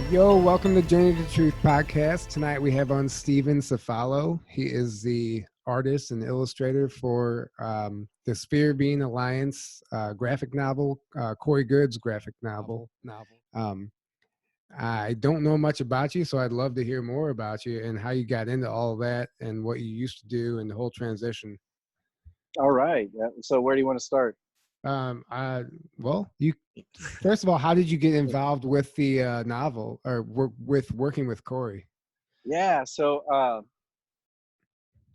Yo, welcome to Journey to Truth podcast. Tonight we have on Stephen Cefalo. He is the artist and illustrator for the Sphere Being Alliance graphic novel, Corey Goode's graphic novel. Um, I don't know much about you, so I'd love to hear more about you and how you got into all of that and what you used to do and the whole transition. All right. So where do you want to start? Well, you first of all, how did you get involved with the novel or with working with Corey? Yeah. So how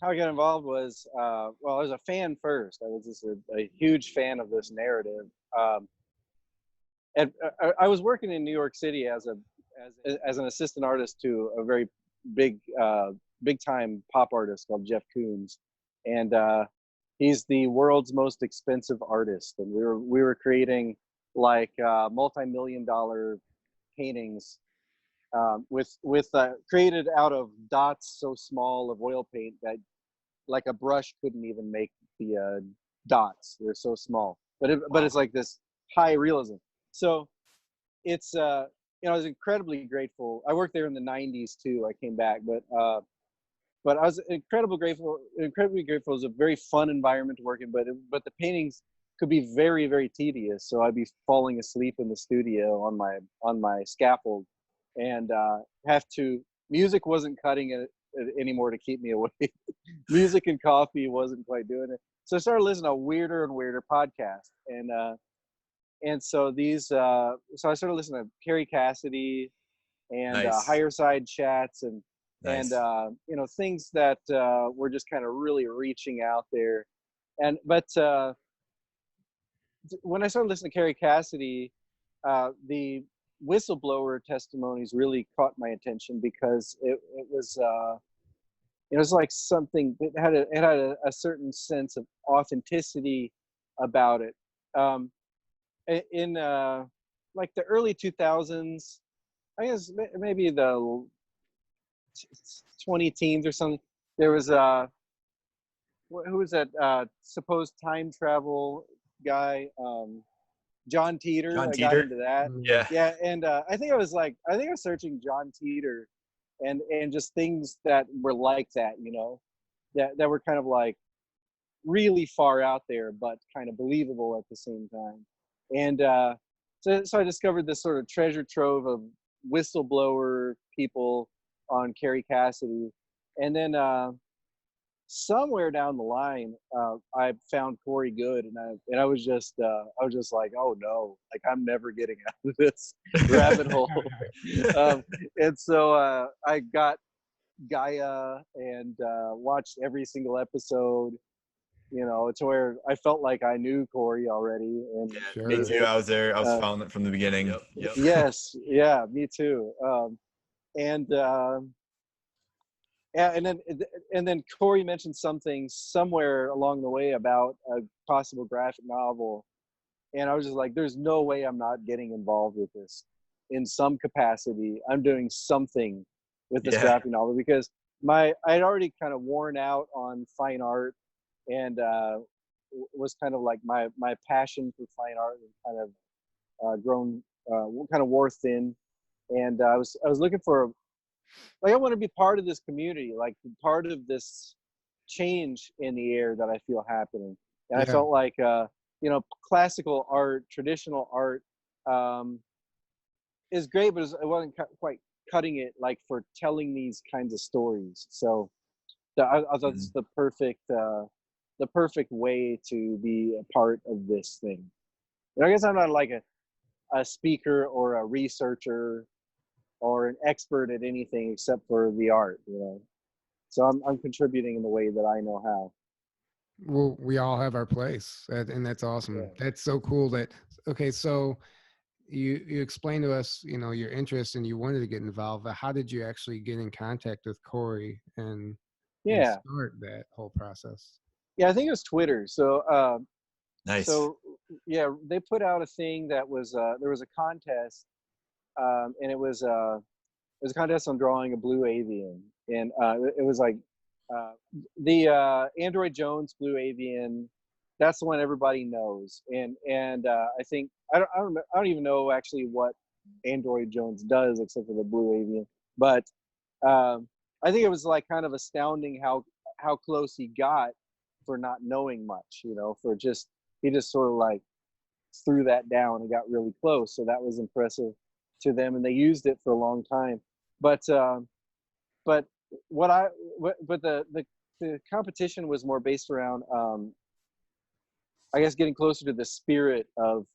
I got involved was, well, I was a fan first. I was just a huge fan of this narrative. And I was working in New York City as an assistant artist to a very big time pop artist called Jeff Koons, and he's the world's most expensive artist. And we were creating like multi-million-dollar paintings with created out of dots so small of oil paint that like a brush couldn't even make the dots. They're so small, but it's like this high realism. So it's I was incredibly grateful. I worked there in the 90s too. I came back, but I was incredibly grateful. It was a very fun environment to work in, but the paintings could be very, very tedious. So I'd be falling asleep in the studio on my scaffold, and music wasn't cutting it anymore to keep me awake. Music and coffee wasn't quite doing it. So I started listening to weirder and weirder podcasts, and so so I started listening to Carrie Cassidy and Nice. Higher Side Chats and Nice. things that were just kind of really reaching out there. But when I started listening to Carrie Cassidy, the whistleblower testimonies really caught my attention because it was like something that had a certain sense of authenticity about it. In like the early 2000s, I guess maybe the 20 teens or something, there was who was that supposed time travel guy, John Teeter. John I got Teeter? into that. Yeah. And I think I was searching John Teeter and just things that were like that, that were kind of like really far out there but kind of believable at the same time. And so I discovered this sort of treasure trove of whistleblower people on Carrie Cassidy, and then somewhere down the line, I found Corey Goode, and I was just like, oh no, like I'm never getting out of this rabbit hole. And so I got Gaia and watched every single episode. To where I felt like I knew Corey already. And Yeah, Sure. me too. I was there. I was following it from the beginning. Yep. Yes, yeah, me too. And yeah, and then Corey mentioned something somewhere along the way about a possible graphic novel, and I was just like, "There's no way I'm not getting involved with this in some capacity. I'm doing something with this graphic novel because I'd already kind of worn out on fine art, and was kind of like my passion for fine art and kind of grown, kind of wore thin, and I was looking for. Like I want to be part of this community, like part of this change in the air that I feel happening. And I felt like, classical art, traditional art, is great, but it wasn't quite cutting it like for telling these kinds of stories. So I thought it's the perfect way to be a part of this thing. And I guess I'm not like a speaker or a researcher or an expert at anything except for the art, So I'm contributing in the way that I know how. Well, we all have our place, and that's awesome. Yeah. That's so cool. Okay, so you explained to us, your interest and you wanted to get involved. But how did you actually get in contact with Corey and start that whole process? Yeah, I think it was Twitter. So Nice. So yeah, they put out a thing that was there was a contest, and it was a contest on drawing a blue avian, and it was like the Android Jones blue avian. That's the one everybody knows, and I think I don't even know actually what Android Jones does, except for the blue avian. But I think it was like kind of astounding how close he got for not knowing much, you know, he just sort of like threw that down and got really close. So that was impressive to them, and they used it for a long time. But what I but the competition was more based around I guess getting closer to the spirit of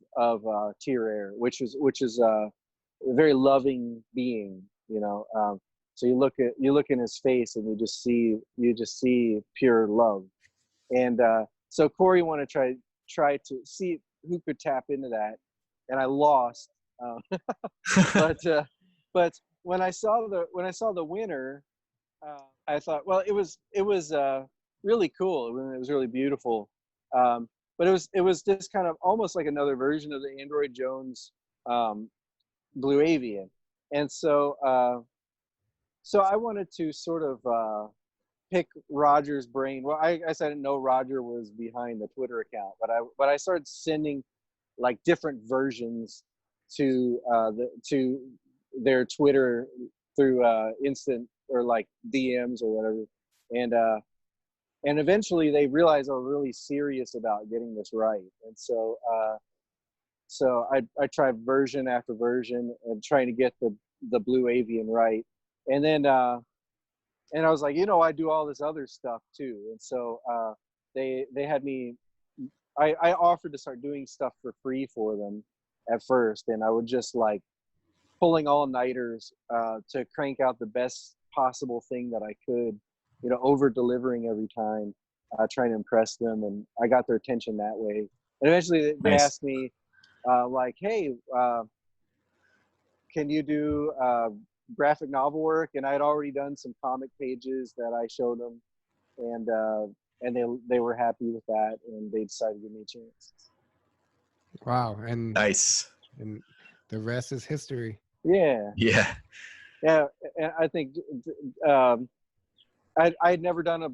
Tyr, which is a very loving being, you know. So you look in his face and you just see pure love. And so Corey wanted to try to see who could tap into that, and I lost. But when I saw the winner, I thought, well, it was really cool. It was really beautiful. But it was just kind of almost like another version of the Android Jones blue avian. And so I wanted to sort of pick Roger's brain. Well, I guess I didn't know Roger was behind the Twitter account, but I started sending like different versions to their Twitter through instant or like DMs or whatever, and eventually they realized I was really serious about getting this right, and so I tried version after version and trying to get the blue avian right, and then and I was like, you know, I do all this other stuff too, and so they had me. I offered to start doing stuff for free for them at first, and I would just like pulling all-nighters to crank out the best possible thing that I could, you know, over-delivering every time, trying to impress them, and I got their attention that way. And eventually they Nice. asked me, like, hey, can you do graphic novel work? And I had already done some comic pages that I showed them, and they were happy with that, and they decided to give me a chance. Wow. And Nice. and the rest is history. Yeah. Yeah. Yeah, and I think I'd never done a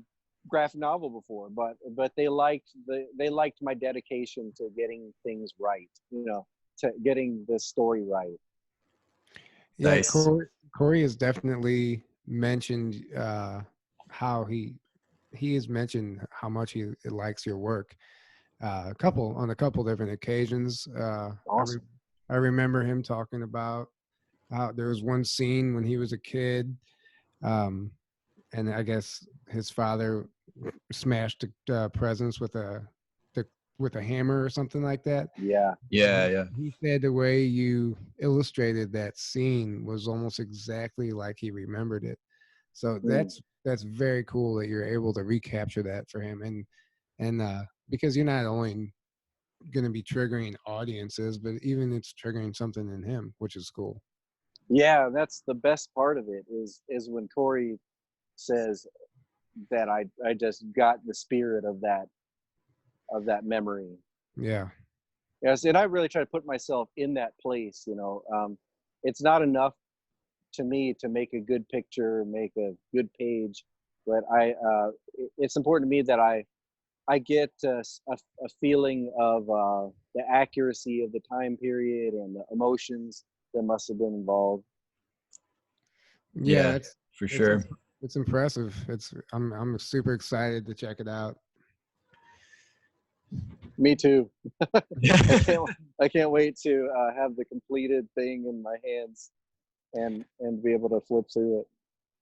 graphic novel before, but they liked my dedication to getting things right, you know, to getting the story right. Yeah, Nice. Corey has definitely mentioned how he has mentioned how much he likes your work. On a couple different occasions. Awesome. I remember him talking about how there was one scene when he was a kid, and I guess his father smashed the presents with a hammer or something like that. Yeah. Yeah. Yeah. He said the way you illustrated that scene was almost exactly like he remembered it. So that's very cool that you're able to recapture that for him, and because you're not only going to be triggering audiences, but even it's triggering something in him, which is cool. Yeah, that's the best part of it is when Corey says that I just got the spirit of that memory. Yeah. Yes, and I really try to put myself in that place, you know. It's not enough to me to make a good picture, make a good page, but it's important to me that I get a feeling of the accuracy of the time period and the emotions that must have been involved. Yeah, Yeah. For sure. it's impressive. I'm super excited to check it out. Me too. I can't wait to have the completed thing in my hands and be able to flip through it.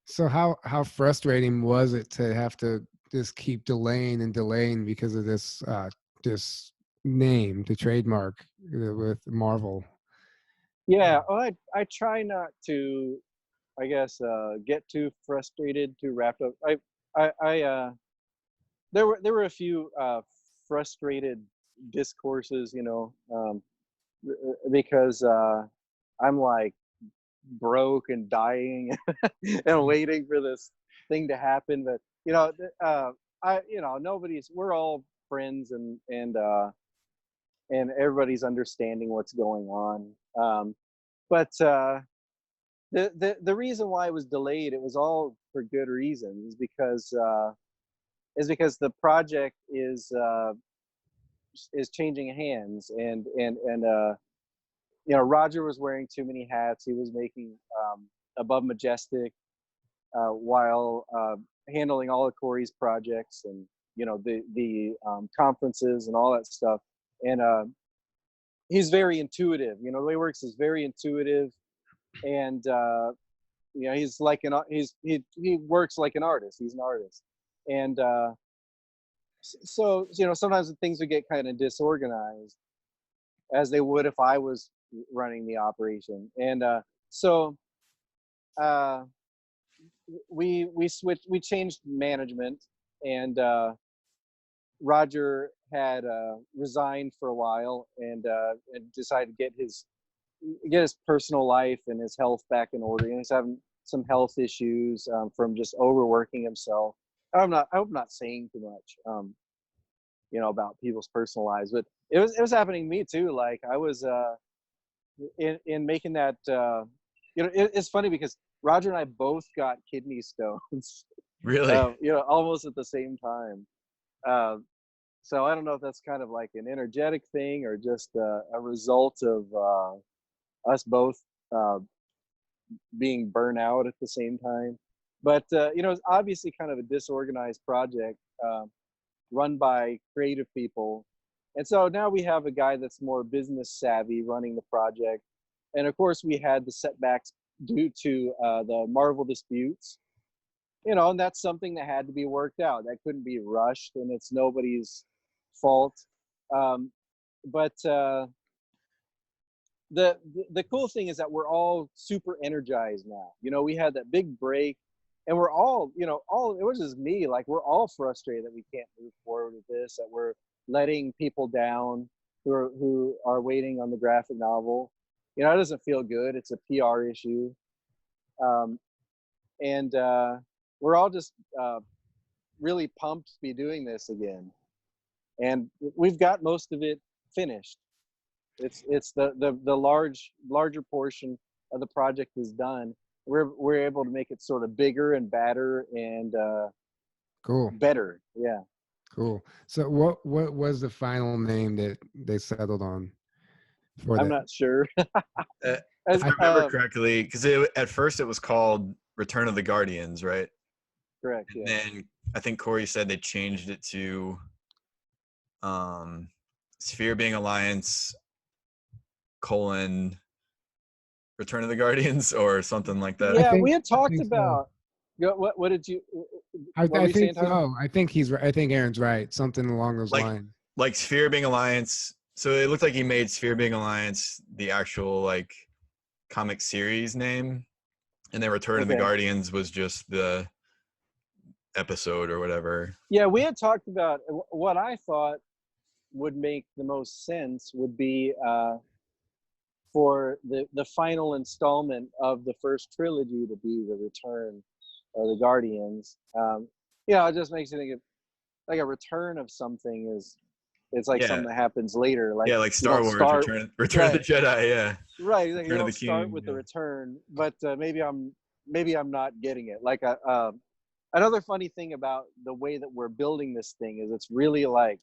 So how frustrating was it to have to just keep delaying and delaying because of this name, the trademark with Marvel? Yeah, well, I try not to, I guess, get too frustrated, too wrapped up. There were a few frustrated discourses, you know, because I'm like broke and dying and waiting for this thing to happen. But you know, we're all friends and everybody's understanding what's going on. But the reason why it was delayed, it was all for good reasons, because the project is changing hands, and Roger was wearing too many hats. He was making Above Majestic while handling all of Corey's projects and the conferences and all that stuff. And he's very intuitive. The way he works is very intuitive, and he's like he works like an artist. He's an artist, and so sometimes things would get kind of disorganized, as they would if I was running the operation. And so we changed management, and Roger had resigned for a while, and decided to get his personal life and his health back in order. He's having some health issues from just overworking himself. I'm not saying too much about people's personal lives, but it was happening to me too. Like I was in making that it's funny because Roger and I both got kidney stones. Really? Almost at the same time. So I don't know if that's kind of like an energetic thing or just a result of us both being burnt out at the same time. But it's obviously kind of a disorganized project run by creative people. And so now we have a guy that's more business savvy running the project. And of course we had the setbacks due to the Marvel disputes, and that's something that had to be worked out. That couldn't be rushed, and it's nobody's fault. But the cool thing is that we're all super energized now. We had that big break, and we're all, it was just me, like we're all frustrated that we can't move forward with this, that we're letting people down who are waiting on the graphic novel. It doesn't feel good. It's a PR issue. And we're all just really pumped to be doing this again. And we've got most of it finished. It's the larger portion of the project is done. We're able to make it sort of bigger and badder and cool. Better. Yeah. Cool. So what was the final name that they settled on for I'm that? not sure. If I remember correctly, because at first it was called Return of the Guardians, right? Correct. And Yeah. then I think Corey said they changed it to Sphere Being Alliance : Return of the Guardians or something like that. Yeah, we had talked about. What did you? I think so. I think he's right. I think Aaron's right. Something along those lines. Like Sphere Being Alliance. So it looked like he made Sphere Being Alliance the actual like comic series name, and then Return of the Guardians was just the episode or whatever. Yeah, we had talked about what I thought would make the most sense would be for the final installment of the first trilogy to be the Return of the Guardians. It just makes you think of like a return of something is. It's like something that happens later. Like Star Wars, Return of the Jedi, yeah. Right, like Return you of don't the start King, with the return, but maybe I'm not getting it. Like another funny thing about the way that we're building this thing is it's really like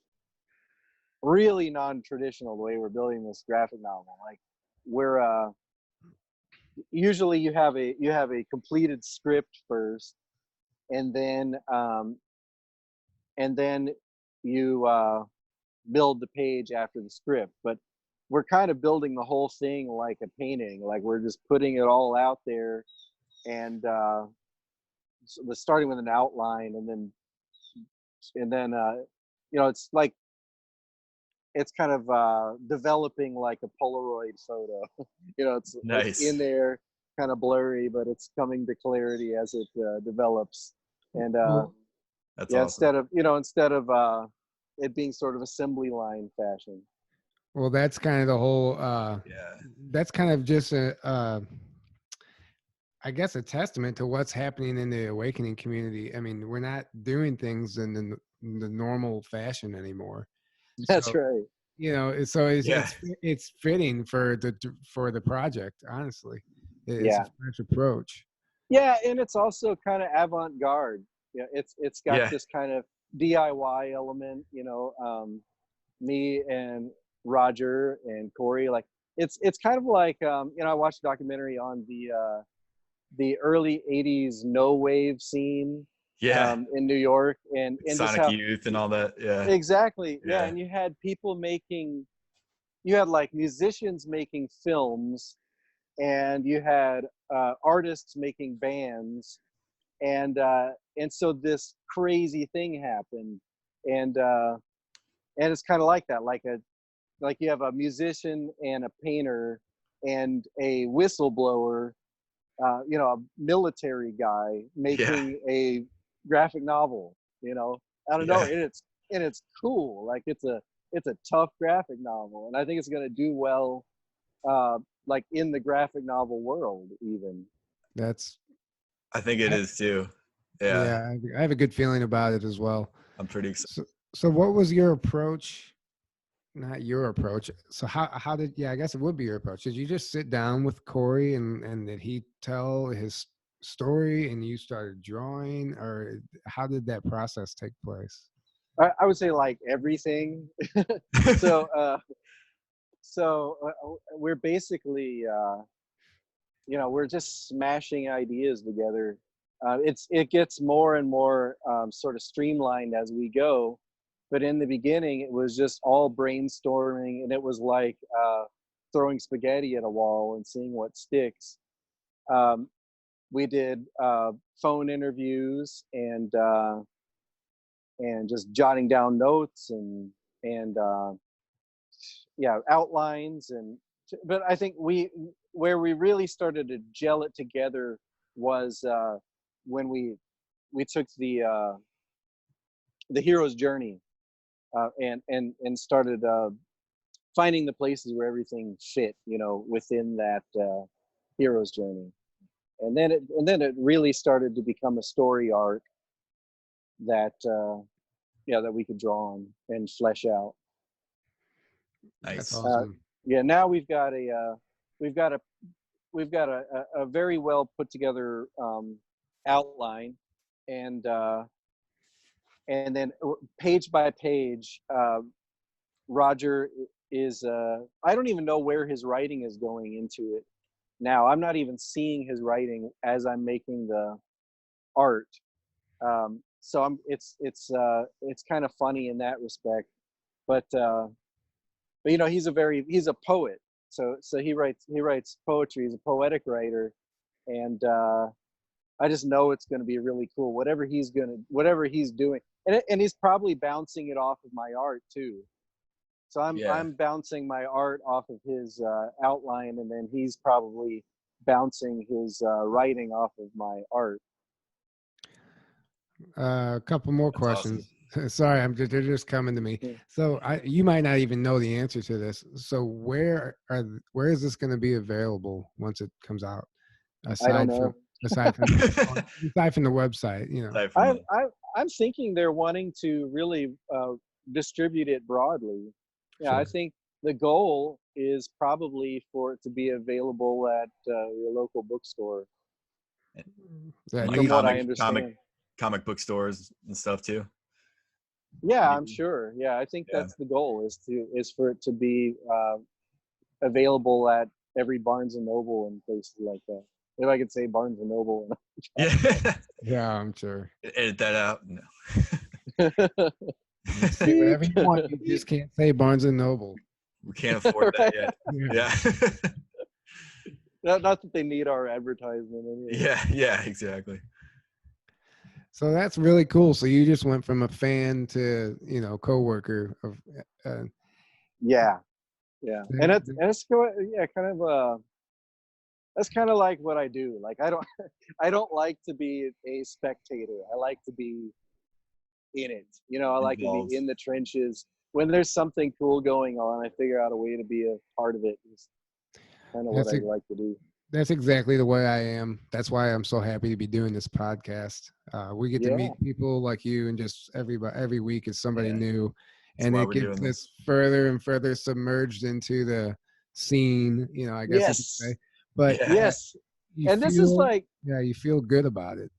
really non-traditional the way we're building this graphic novel. Like we're usually you have a completed script first, and then you build the page after the script. But we're kind of building the whole thing like a painting. Like we're just putting it all out there, and so we're starting with an outline, and then it's like it's kind of developing like a Polaroid photo. It's nice. It's in there, kind of blurry, but it's coming to clarity as it develops. And that's awesome. instead of it being sort of assembly line fashion. Well, that's kind of the whole. That's kind of just I guess a testament to what's happening in the awakening community. I mean, we're not doing things in the normal fashion anymore. That's right. It's fitting for the project. Honestly, it's a fresh approach. Yeah, and it's also kind of avant-garde. Yeah, it's got this kind of DIY element. Me and Roger and Corey, like it's kind of like I watched a documentary on the early 80s no wave scene Yeah. in New York, and just Sonic how Youth and all that. Yeah. exactly, yeah, Yeah. and you had you had like musicians making films, and you had artists making bands, and so this crazy thing happened, and it's kind of like that, like you have a musician and a painter and a whistleblower, a military guy Yeah. making a graphic novel, I don't know, Yeah. and it's cool. Like it's a tough graphic novel, and I think it's going to do well, like in the graphic novel world even. That's I think it is too. Yeah. yeah. I have a good feeling about it as well. I'm pretty excited. So what was your approach? Not your approach. So how did I guess it would be your approach. Did you just sit down with Corey and did he tell his story and you started drawing, or how did that process take place? I would say like everything. so we're basically we're just smashing ideas together. It gets more and more sort of streamlined as we go, but in the beginning it was just all brainstorming, and it was like throwing spaghetti at a wall and seeing what sticks. We did phone interviews, and just jotting down notes, and outlines, but I think where we really started to gel it together was when we took the hero's journey, and started finding the places where everything fit, within that hero's journey, and then it really started to become a story arc that that we could draw on and flesh out. That's Nice. awesome. Now we've got we've got a a very well put together outline, and then page by page, Roger is I don't even know where his writing is going into it now. I'm not even seeing his writing as I'm making the art. So it's kind of funny in that respect, but he's a poet, so he writes poetry. He's a poetic writer, and I just know it's going to be really cool, whatever he's doing, and he's probably bouncing it off of my art too. So Yeah. I'm bouncing my art off of his outline, and then he's probably bouncing his writing off of my art. A couple more That's questions. awesome. Sorry, they're just coming to me. Yeah. So you might not even know the answer to this. So where is this going to be available once it comes out? I don't know. Aside from the website, Aside from the- I'm thinking they're wanting to really distribute it broadly. Yeah, I Sure. think the goal is probably for it to be available at your local bookstore. That like From needs- what I understand. comic book stores and stuff too. Yeah, I'm sure. Yeah, I think Yeah. that's the goal, is for it to be available at every Barnes and Noble and places like that. If I could say Barnes and Noble. Yeah. Yeah, I'm sure. Edit that out. No. Say whatever you want. You just can't say Barnes and Noble. We can't afford that yet. Yeah. Yeah. Not that they need our advertisement anyway. Yeah, exactly. So that's really cool. So you just went from a fan to coworker of. Yeah. And it's kind of that's kind of like what I do. Like I don't like to be a spectator. I like to be in it. I like Involved. to be in the trenches. When there's something cool going on, I figure out a way to be a part of it. It's kind of what I like to do. That's exactly the way I am. That's why I'm so happy to be doing this podcast. We get to meet people like you, and just every week is somebody new, and it gets us further and further submerged into the scene. I guess you could say. But yes, and this is like, you feel good about it.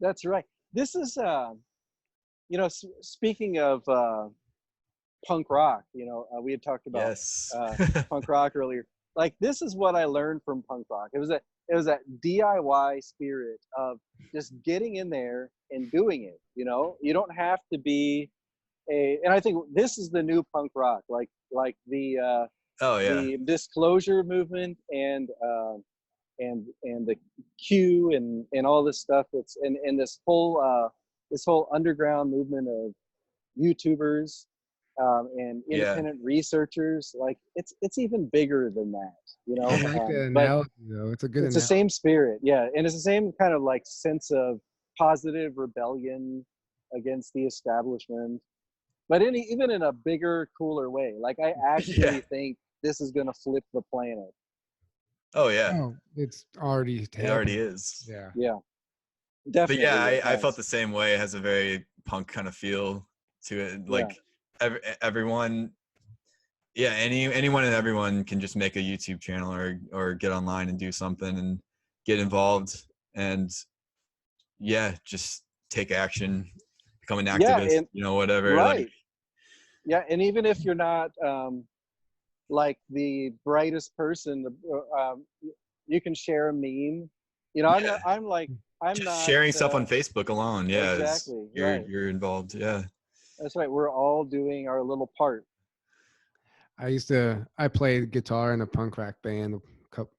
That's right. This is speaking of punk rock. We had talked about punk rock earlier. like this is what I learned from punk rock. It was that DIY spirit of just getting in there and doing it. You know, you don't have to be and I think this is the new punk rock, like Oh yeah. the disclosure movement and the Q and all this stuff. It's and this whole underground movement of YouTubers and Yeah. independent researchers. Like it's even bigger than that, you know. I like that But analogy though. It's a good it's the analogy. same spirit, yeah, and it's the same kind of like sense of positive rebellion against the establishment, but even in a bigger, cooler way. Like I Yeah. actually think this is going to flip the planet. Oh yeah. Oh, it's already It already happening. is. Yeah. Yeah, But yeah, definitely it I felt has. the same way. It has a very punk kind of feel to it. Yeah, Like everyone, yeah, anyone and everyone can just make a YouTube channel or get online and do something and get involved and yeah, just take action, become an yeah, activist, and whatever. Like right. Yeah, and even if you're not like the brightest person, you can share a meme. You know, yeah, I'm just not sharing stuff on Facebook alone. Yeah, exactly you're right. you're involved. Yeah. That's right. We're all doing our little part. I played guitar in a punk rock band a couple,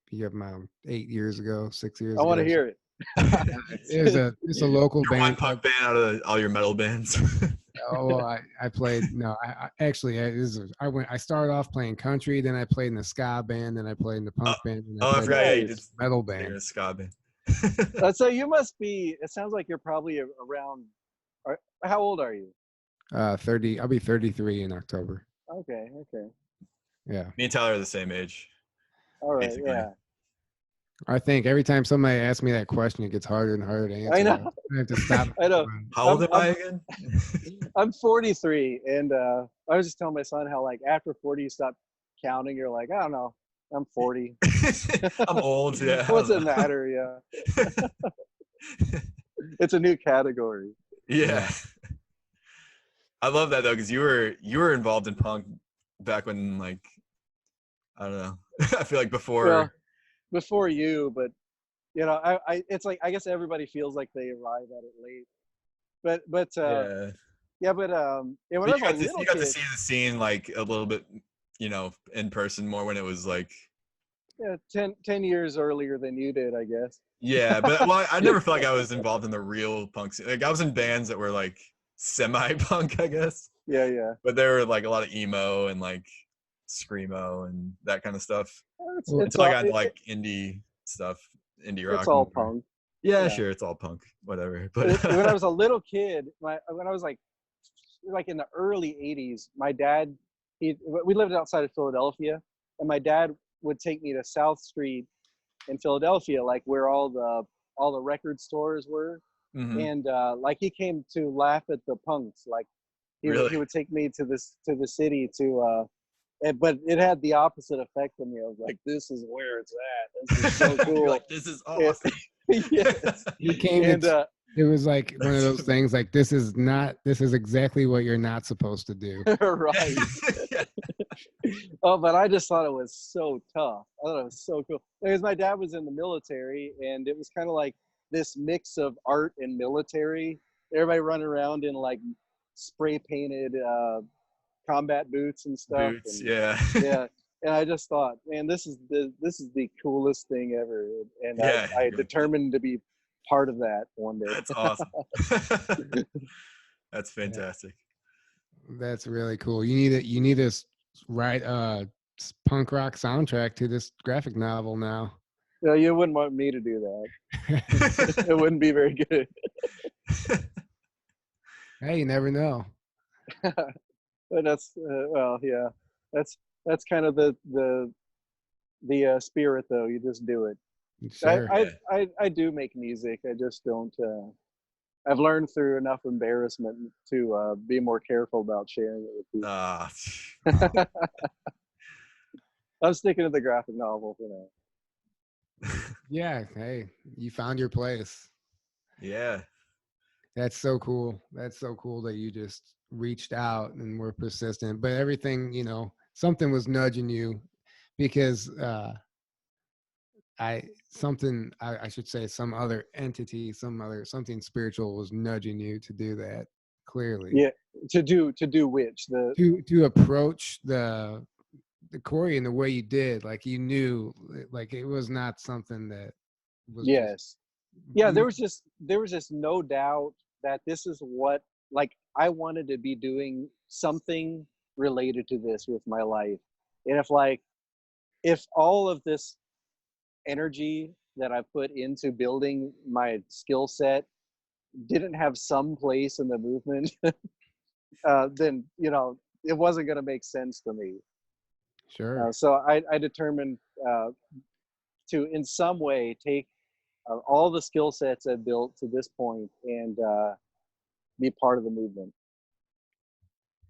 8 years ago, 6 years I want to ago. hear it. It's a local You're one band punk called. band out of all your metal bands. Oh, well, I played. No, actually, I started off playing country, then I played in the ska band, then I played in the oh, punk band, and I I played in forgot. the Yeah, you did. Nice. metal You're band. a ska band. So you must be. It sounds like you're probably around. How old are you? 30. I'll be 33 in October. Okay. Okay. Yeah. Me and Tyler are the same age, All right. basically. Yeah. I think every time somebody asks me that question, it gets harder and harder to answer. I know. I have to stop. I know. How old am I again? I'm 43, and I was just telling my son how like after 40 you stop counting. You're like, I don't know, I'm 40. I'm old. Yeah. What's it matter? Yeah, it's a new category. Yeah. I love that though, because you were involved in punk back when like I don't know. I feel like before. Well, before you, but you know, it's like I guess everybody feels like they arrive at it late. But Yeah. yeah, but yeah, when But I was a you little got to kid, see the scene like a little bit, in person more when it was like. yeah, 10 years earlier than you did, I guess. Yeah, but well, I never felt like I was involved in the real punk scene. Like I was in bands that were like semi-punk, I guess. Yeah, yeah. But there were like a lot of emo and like screamo and that kind of stuff It's Well, it's until I all got into like indie stuff, indie it's rock. all punk. Yeah, Yeah. sure, it's all punk, whatever. But When I was a little kid, when I was like in the early 80s, my dad, we lived outside of Philadelphia, and my dad would take me to South Street in Philadelphia, like where all the record stores were, mhm, and like he came to laugh at the punks. Like really, he would take me to the city to but it had the opposite effect on me. I was like, this is where it's at. This is so you're cool. like, this is awesome. Yes. he came And it was like one of those things like this is exactly what you're not supposed to do. right. Yeah. Oh, but I just thought it was so tough. I thought it was so cool because my dad was in the military, and it was kind of like this mix of art and military. Everybody running around in like spray painted combat boots and stuff, Boots, and yeah. yeah. And I just thought, man, this is the coolest thing ever, and Yeah, I you're like, determined to be part of that one day. that's awesome. That's Yeah, fantastic. that's really cool. You need to write a punk rock soundtrack to this graphic novel now. No, you wouldn't want me to do that. It wouldn't be very good. Hey, you never know. But that's well, yeah. That's kind of the spirit, though. You just do it. Sure. I do make music. I just don't. I've learned through enough embarrassment to be more careful about sharing it with people. Ah, I'm sticking to the graphic novel for now. Yeah. Hey, you found your place. yeah. That's so cool. That's so cool that you just reached out and were persistent. But everything, something was nudging you. because I should say some other entity, something spiritual was nudging you to do that. Clearly, Yeah, to do which to approach the Corey in the way you did, like you knew, like it was not something that was yes, yeah. There was just no doubt that this is what, like, I wanted to be doing something related to this with my life, and if all of this energy that I put into building my skill set didn't have some place in the movement, then it wasn't going to make sense to me. Sure. So I determined to, in some way, take all the skill sets I built to this point and be part of the movement.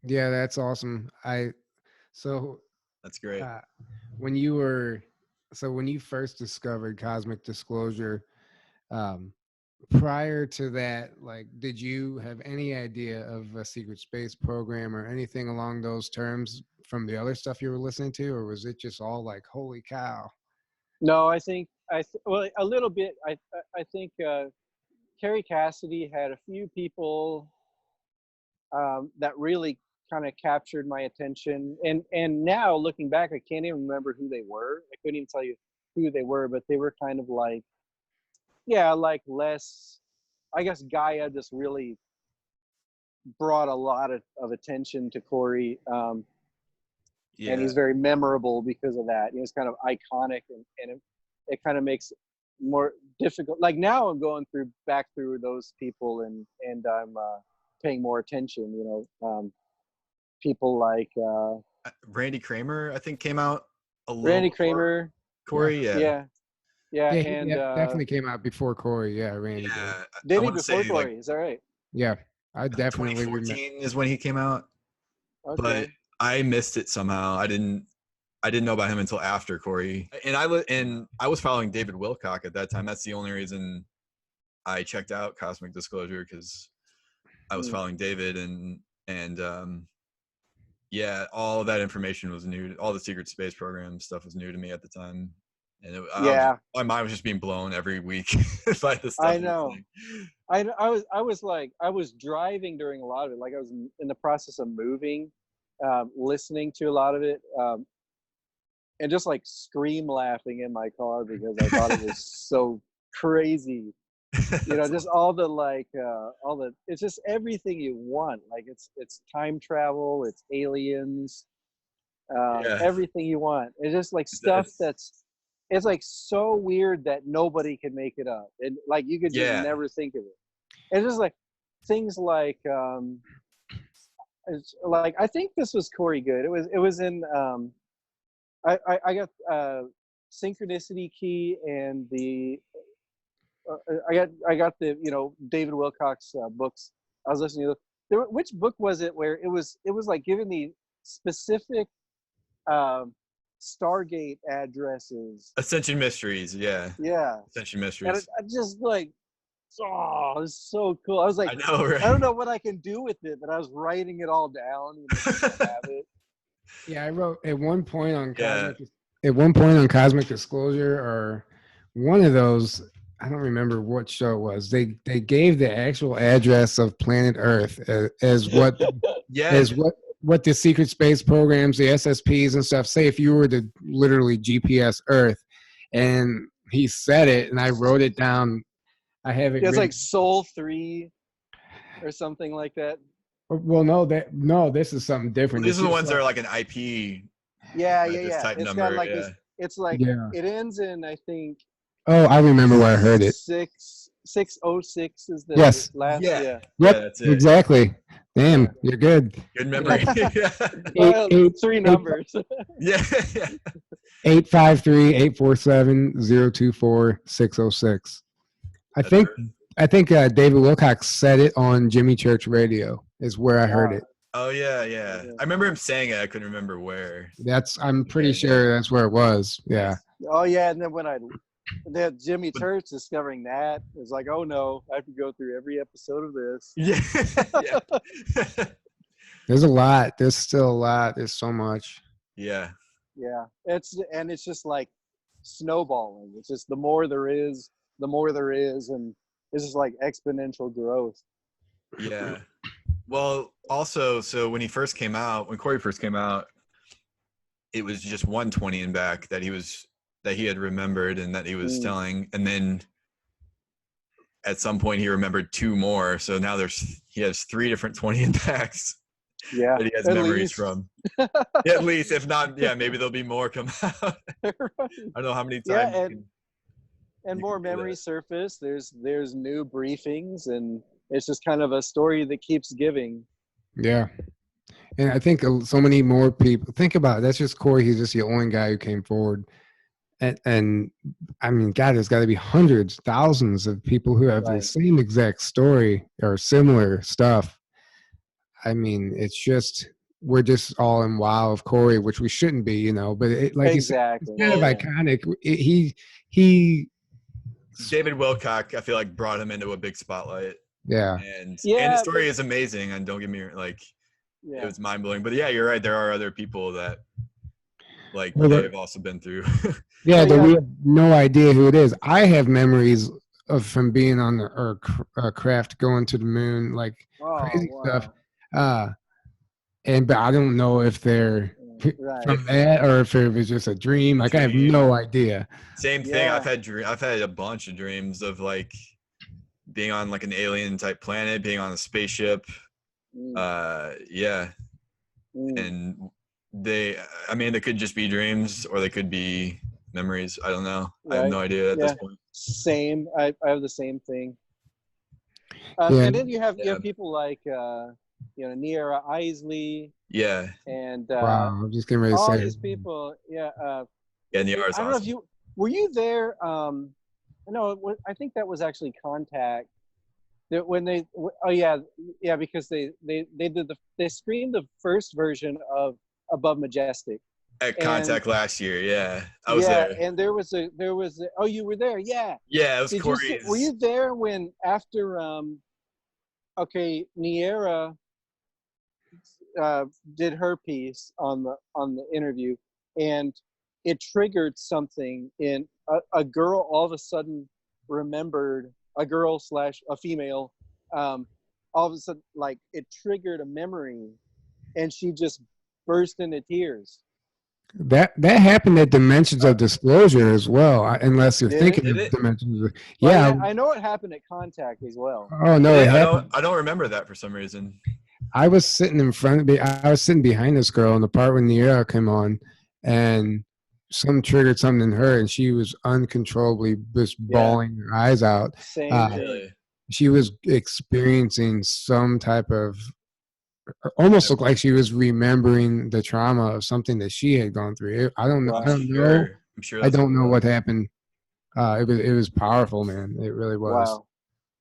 Yeah, that's awesome. That's great. When you first discovered cosmic disclosure, prior to that, like, did you have any idea of a secret space program or anything along those terms from the other stuff you were listening to, or was it just all like, holy cow? No, I think well, a little bit. I think Carrie Cassidy had a few people that really kind of captured my attention, and now looking back, I can't even remember who they were. I couldn't even tell you who they were, but they were kind of like, yeah, like less, I guess Gaia just really brought a lot of attention to Corey, and he's very memorable because of that. It's kind of iconic, and it kind of makes it more difficult. Like now I'm going back through those people, and I'm paying more attention. People like Randy Kramer, I think, came out a little. Randy Kramer, Corey, yeah, and definitely came out before Corey. Yeah, Randy. Yeah, did he before Corey? Is that right? Yeah, I definitely 2014 is when he came out. Okay. But I missed it somehow. I didn't know about him until after Corey. And I was following David Wilcock at that time. That's the only reason I checked out Cosmic Disclosure, because I was following David, and yeah, all of that information was new. All the secret space program stuff was new to me at the time. And my mind was just being blown every week by the stuff. I know. I was driving during a lot of it. Like I was in the process of moving, listening to a lot of it, and just like scream laughing in my car because I thought it was so crazy. Just all the it's just everything you want. Like it's time travel, it's aliens, everything you want. It's just like stuff it's like so weird that nobody can make it up, and like you could just never think of it. It's just like things like it's like, I think this was Corey Goode. It was in I got Synchronicity Key and the I got the David Wilcock's books. I was listening to which book was it where it was like giving the specific Stargate addresses. Ascension Mysteries, yeah. Ascension Mysteries. And I just like, oh, it's so cool. I was like, I know, right? I don't know what I can do with it, but I was writing it all down. Have it. Yeah, I wrote at one point on Cosmic Disclosure, or one of those. I don't remember what show it was. They gave the actual address of planet Earth as what what the secret space programs, the SSPs and stuff say if you were to literally GPS Earth. And he said it, and I wrote it down. I have it. It's like Sol 3 or something like that. Well, no, this is something different. Well, these are the ones that are like an IP. Yeah. Type it's number, got like it's like it ends in, I think. Oh, I remember where I heard it. 606 is the last. Yeah. Yeah. Yep. That's it. Exactly. Damn, you're good. Good memory. Well, 3 numbers. Yeah. 853-847-024-606. I think David Wilcox said it on Jimmy Church Radio is where I heard it. Oh yeah. I remember him saying it. I couldn't remember where. I'm pretty sure that's where it was. Yeah. Oh yeah, and then when that Jimmy Church discovering that, it's like, oh no, I have to go through every episode of this. Yeah. There's a lot. There's still a lot. There's so much. Yeah. Yeah. It's just like snowballing. It's just the more there is, and it's just like exponential growth. Yeah. Well, also, so when Corey first came out, it was just 120 and back that he had remembered and that he was telling, and then at some point he remembered 2 more. So now he has 3 different 20 and backs. Yeah, that he has memories from. Yeah, at least, if not, yeah, maybe there'll be more come out. Right. I don't know how many times. And more memories surface. There's new briefings, and it's just kind of a story that keeps giving. Yeah. And I think so many more people think about it. That's just Corey. He's just the only guy who came forward. And I mean, God, there's got to be hundreds, thousands of people who have the same exact story or similar stuff. I mean, it's just, we're just all in wow of Corey, which we shouldn't be, but like exactly. you said, it's kind of iconic. He David Wilcock, I feel like, brought him into a big spotlight. Yeah. And the story is amazing. And don't get me it was mind blowing. But yeah, you're right. There are other people that they've also been through. Yeah, we have no idea who it is. I have memories from being on the craft going to the moon, like crazy stuff. But I don't know if they're from that or if it was just a dream. Like I have no idea. Same thing. I've had a bunch of dreams of like being on like an alien type planet, being on a spaceship. And they could just be dreams or they could be memories. I don't know. I have no idea at this point. Same. I have the same thing. And then you have people like Niera Isley. Yeah. And wow, I'm just getting ready to all say these people. Yeah. Niera's I don't know if were you there. No, I think that was actually Contact. When because they screened the first version of Above Majestic at Contact last year. Yeah, I was there. And there was oh, you were there. Yeah, it was Corey. Were you there when after Niera did her piece on the interview, and it triggered something in a girl all of a sudden remembered, a girl / a female, all of a sudden, like, it triggered a memory and she just burst into tears. That happened at Dimensions of Disclosure as well, unless you're thinking of Dimensions. Yeah, I know it happened at Contact as well. Oh no, I don't remember that for some reason. I was sitting I was sitting behind this girl in the part when the era came on, and some triggered something in her, and she was uncontrollably just bawling her eyes out. Really? She was experiencing some type of, almost looked like she was remembering the trauma of something that she had gone through. I don't know. I'm sure. I don't know what happened. It was powerful, man. It really was. Wow.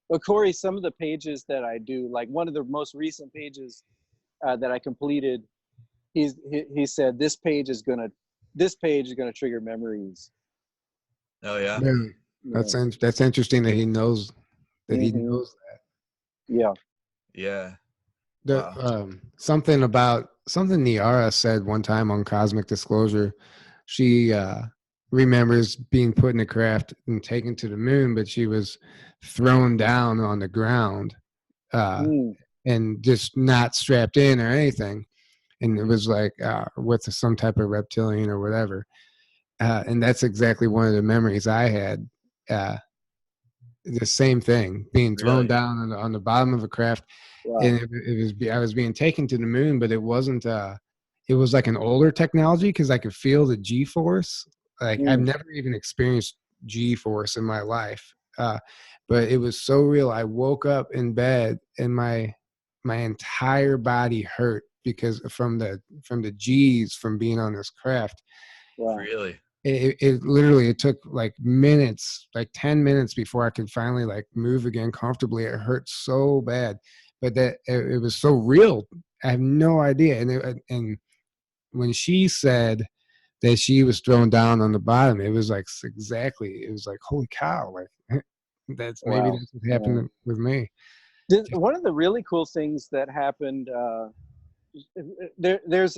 Well, Corey, some of the pages that I do, like one of the most recent pages that I completed, he said this page is gonna trigger memories. Oh yeah. That's interesting that he knows that he knows that. Yeah. Something Niara said one time on Cosmic Disclosure. She remembers being put in a craft and taken to the moon, but she was thrown down on the ground and just not strapped in or anything. And it was like with some type of reptilian or whatever. And that's exactly one of the memories I had. The same thing, being thrown down on the bottom of a craft. Wow. And I was being taken to the moon, but it wasn't. It was like an older technology because I could feel the G-force. Like I've never even experienced G-force in my life, but it was so real. I woke up in bed and my entire body hurt because from the G's from being on this craft. Wow. Really? It literally took like minutes, like 10 minutes before I could finally like move again comfortably. It hurt so bad, but that it was so real. I have no idea. And when she said that she was thrown down on the bottom, it was like it was like, holy cow. Like that's what happened with me. One of the really cool things that happened, there's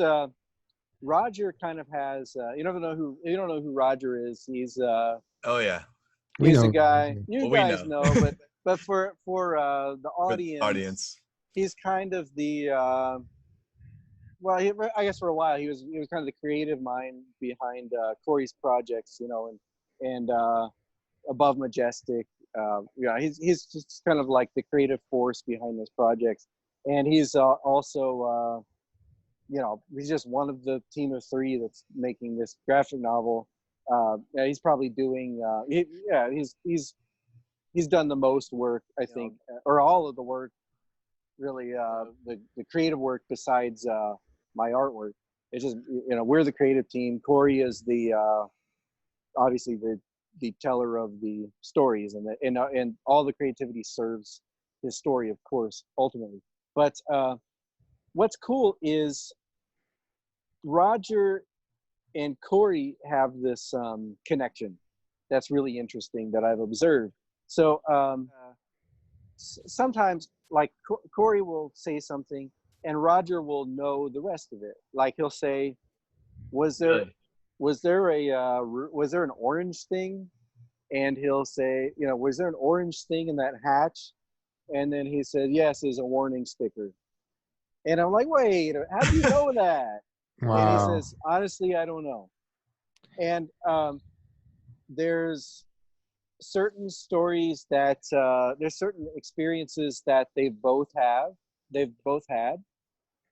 Roger kind of has you don't know who Roger is. He's Oh yeah, We he's know. a guy you well, we guys know. know, but for the For the audience, audience. he's kind of the well, I guess for a while he was kind of the creative mind behind Corey's projects, and Above Majestic. Yeah, he's just kind of like the creative force behind those projects, and he's also he's just one of the team of three that's making this graphic novel. Yeah, he's probably doing he's done the most work, I think, or all of the work, really, the creative work besides my artwork. It's just we're the creative team. Corey is the obviously the teller of the stories, and all the creativity serves his story, of course, ultimately. But what's cool is Roger and Corey have this connection that's really interesting that I've observed. So sometimes, like, Corey will say something and Roger will know the rest of it. Like, he'll say, was there an orange thing? And he'll say, was there an orange thing in that hatch? And then he said, yes, there's a warning sticker. And I'm like, wait, how do you know that? Wow. And he says, honestly, I don't know. And there's certain stories that there's certain experiences that they've both had,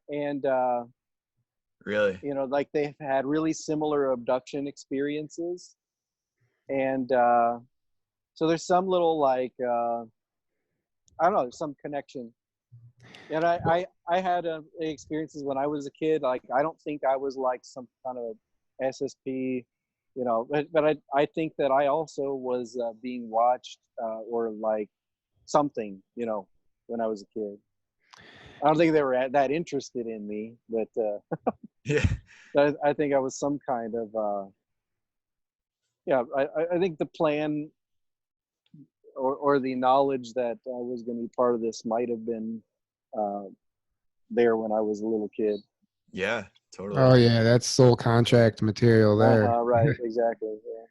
and Really? like, they've had really similar abduction experiences, and so there's some little, like, I don't know, there's some connection. And I had experiences when I was a kid. Like, I don't think I was like some kind of SSP, but I think that I also was being watched or like something, when I was a kid. I don't think they were that interested in me, but Yeah. I think I was some kind of I think the plan or the knowledge that I was going to be part of this might have been there when I was a little kid. Yeah, totally. Oh yeah, that's soul contract material there. Right, exactly. Yeah.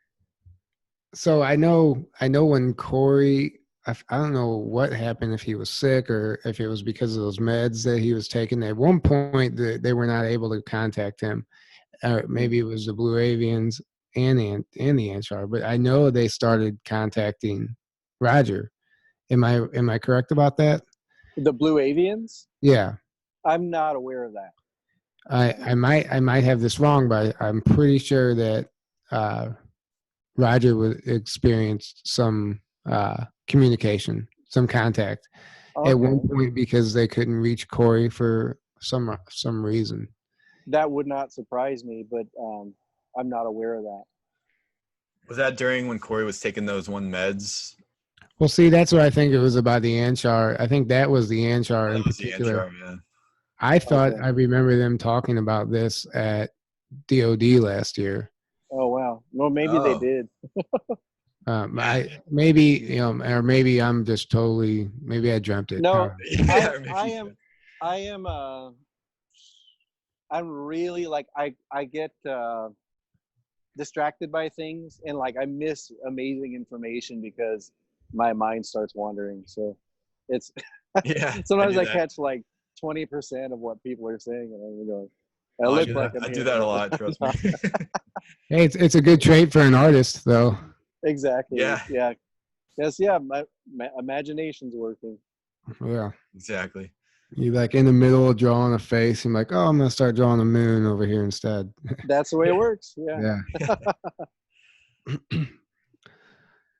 So I know when Corey, I don't know what happened, if he was sick or if it was because of those meds that he was taking. At one point, they were not able to contact him. Maybe it was the Blue Avians and the Anchar, but I know they started contacting Roger. Am I correct about that? The Blue Avians? Yeah. I'm not aware of that. I might have this wrong, but I'm pretty sure that Roger would experience some communication, some contact at one point because they couldn't reach Corey for some reason. That would not surprise me, but I'm not aware of that. Was that during when Corey was taking those meds? Well, see, that's what I think it was about the Anchar. I think that was the Anchar in particular. The Anchar, yeah. I thought I remember them talking about this at DOD last year. Oh wow! Well, maybe they did. I maybe or maybe I'm just totally, maybe I dreamt it. No, I am. I'm really, like, I get distracted by things, and like I miss amazing information because my mind starts wandering. So it's sometimes I catch like 20% of what people are saying, and I'm going, I do that a lot, trust me. Hey, it's a good trait for an artist, though. Exactly. Yeah. Yes. Yeah. My imagination's working. Yeah. Exactly. You're like in the middle of drawing a face. You're like, oh, I'm gonna start drawing a moon over here instead. That's the way it works. Yeah.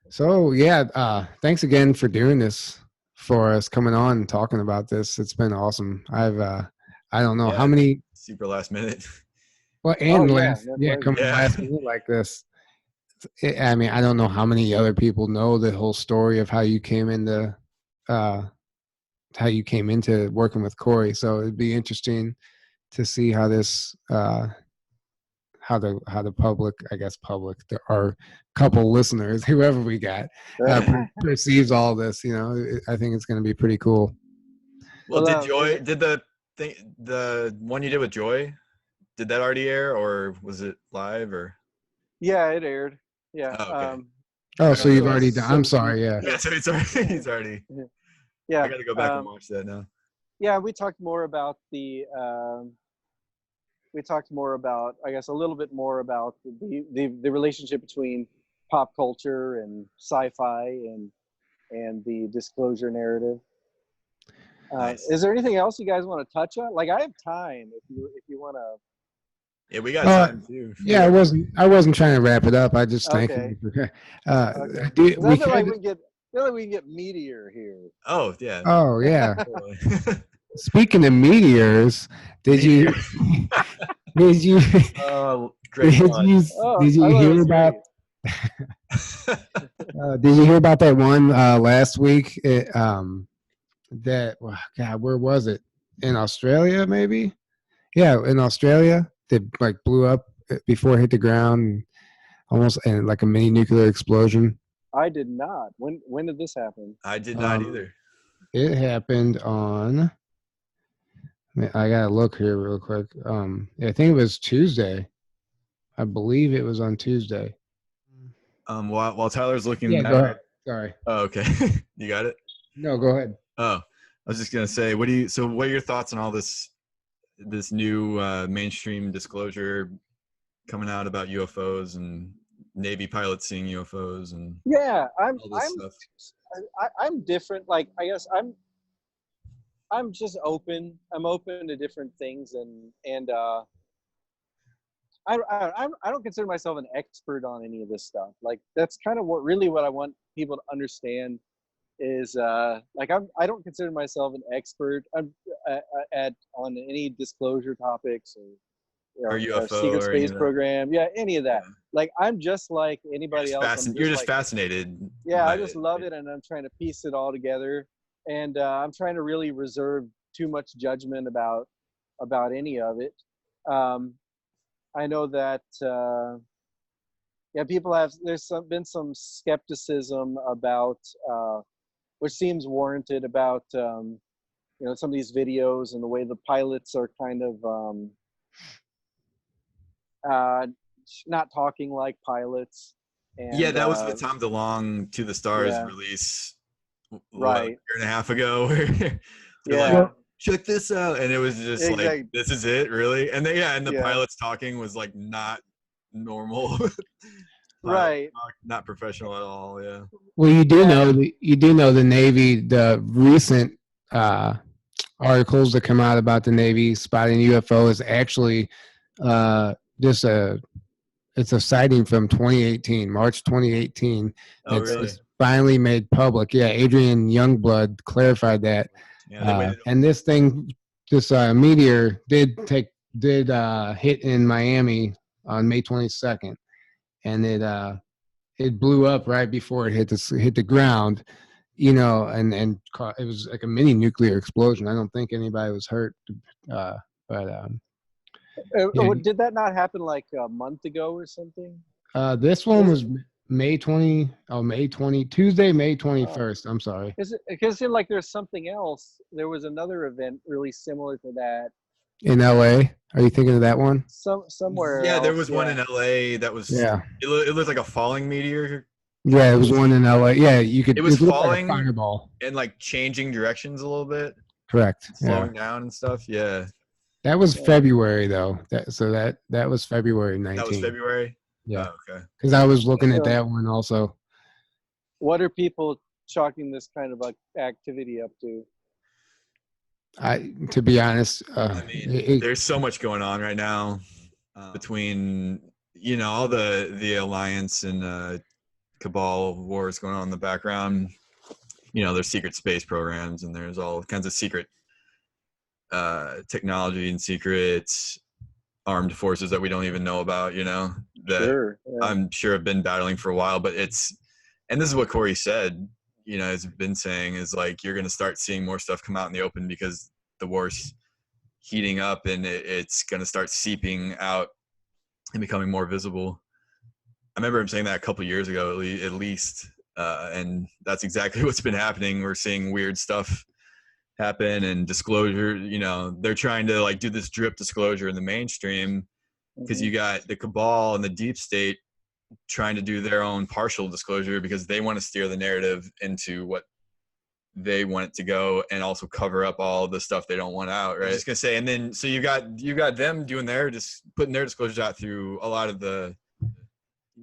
So thanks again for doing this for us, coming on and talking about this. It's been awesome. I don't know how many super last minute. Well, and last minute like this. I mean, I don't know how many other people know the whole story of how you came into working with Corey. So it'd be interesting to see how this how the public, our couple listeners, whoever we got, perceives all this. I think it's going to be pretty cool. Well, did the one you did with Joy, did that already air, or was it live, or? Yeah, it aired. Yeah. Oh, okay. Oh, I so gotta you've go. already done. I'm Some sorry. Yeah. Yeah, so it's already, he's already. yeah. I gotta go back and watch that now. Yeah, we talked more about I guess a little bit more about the relationship between pop culture and sci-fi and the disclosure narrative. Nice. Is there anything else you guys want to touch on? Like, I have time if you want to. Yeah, we got time too. Yeah, I wasn't trying to wrap it up. I just thank Okay. you. Okay. I 'Cause I feel like we can get meteor here. Oh yeah. Oh yeah. Speaking of meteors, did you Oh, great one. did you hear about did you hear about that one last week? God, where was it? In Australia, maybe? Yeah, in Australia, that like blew up before it hit the ground, almost, and like a mini nuclear explosion. I did not. When did this happen? I did not either. It happened on. I gotta look here real quick. I think it was Tuesday. I believe it was on Tuesday. While Tyler's looking. Yeah, go ahead. Sorry. Oh, okay. You got it? No, go ahead. Oh, I was just gonna say, what are your thoughts on all this new mainstream disclosure coming out about UFOs and Navy pilots seeing UFOs and I'm different. Like, I guess I'm just open. I'm open to different things, and I don't consider myself an expert on any of this stuff. Like, that's kind of what I want people to understand is like I don't consider myself an expert on any disclosure topics or UFO secret or space program. Yeah, any of that. Yeah. Like, I'm just like anybody else. You're just fascinated. Yeah, I just love it, and I'm trying to piece it all together. And I'm trying to really reserve too much judgment about any of it. I know that people there's been some skepticism about which seems warranted about some of these videos and the way the pilots are kind of not talking like pilots. And, yeah, that was the Tom DeLonge To the Stars release, right, a year and a half ago. Like, check this out, and it was just like, this is it, really? And the pilots talking was like not normal. Right. Not professional at all. Yeah. Well, you do know the Navy, the recent articles that come out about the Navy spotting UFO is actually it's a sighting from 2018, March 2018. Oh, really? It's finally made public. Yeah, Adrian Youngblood clarified that. Yeah, and this meteor did hit in Miami on May 22nd, and it blew up right before it hit the ground, and it was like a mini nuclear explosion. I don't think anybody was hurt, but did that not happen like a month ago or something? This one was Tuesday, May 21st. I'm sorry. Because it seemed like there's something else. There was another event really similar to that. In LA? Are you thinking of that one? Somewhere. Yeah, else, there was one in LA that was. Yeah. It looked like a falling meteor. Yeah, it was one in LA. Yeah, you could. It was falling like a fireball and like changing directions a little bit. Correct. Slowing down and stuff. Yeah. That was February though. That was February 19th. That was February. Yeah. Oh, okay. Because I was looking at that one also. What are people chalking this kind of like activity up to? To be honest, I mean, there's so much going on right now between all the alliance and cabal wars going on in the background. There's secret space programs and there's all kinds of secret technology and secret armed forces that we don't even know about, that I'm sure have been battling for a while, but and this is what Corey said, has been saying is like, you're going to start seeing more stuff come out in the open because the war's heating up and it's going to start seeping out and becoming more visible. I remember him saying that a couple years ago, at least. And that's exactly what's been happening. We're seeing weird stuff happen, and disclosure. You know, they're trying to like do this drip disclosure in the mainstream because you got the cabal and the deep state trying to do their own partial disclosure because they want to steer the narrative into what they want it to go and also cover up all the stuff they don't want out, right? I was just gonna say, and then so you got them doing their, just putting their disclosures out through a lot of the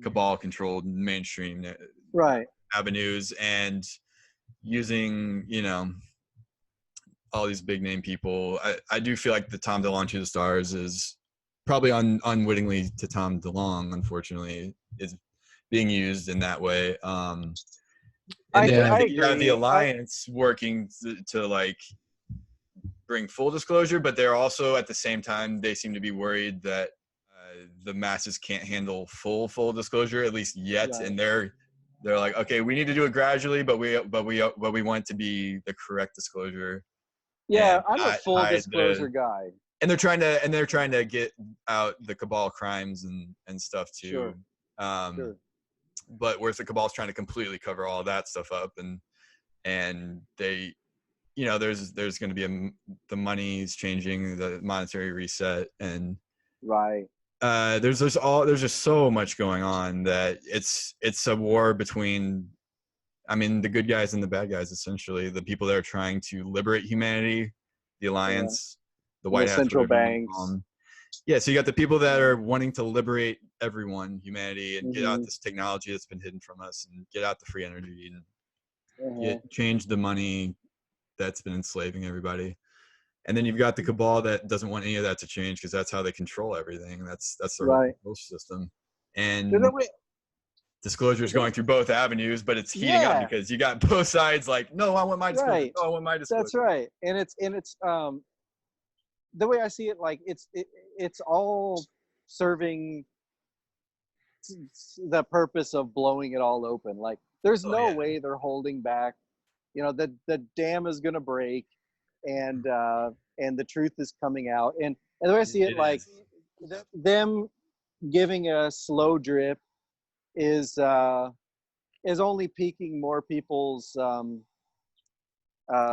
cabal controlled mainstream avenues, and using, you know, all these big name people. I do feel like the Tom DeLonge to the Stars is probably unwittingly to Tom DeLonge, unfortunately, is being used in that way. And then I think you have the Alliance working to like bring full disclosure, but they're also at the same time, they seem to be worried that the masses can't handle full disclosure, at least yet. Right. And they're like, okay, we need to do it gradually, but we want it to be the correct disclosure. Yeah, I'm a full disclosure guy. And they're trying to get out the cabal crimes and stuff too. Sure. Sure. But whereas the cabal's trying to completely cover all that stuff up, and they, you know, there's going to be the money's changing, the monetary reset, and right. There's just so much going on that it's a war between, I mean, the good guys and the bad guys, essentially. The people that are trying to liberate humanity, the Alliance, the White Hats, central banks. Yeah, so you got the people that are wanting to liberate everyone, humanity, and get out this technology that's been hidden from us, and get out the free energy, and change the money that's been enslaving everybody. And then you've got the cabal that doesn't want any of that to change because that's how they control everything. That's their whole system. And disclosure is going through both avenues, but it's heating up because you got both sides like, no, I want my disclosure. Right. No, I want my disclosure. That's right. And it's the way I see it, like it's all serving the purpose of blowing it all open. Like there's no way they're holding back. You know, the dam is going to break, and the truth is coming out. And the way I see it, like them giving a slow drip is only piquing more people's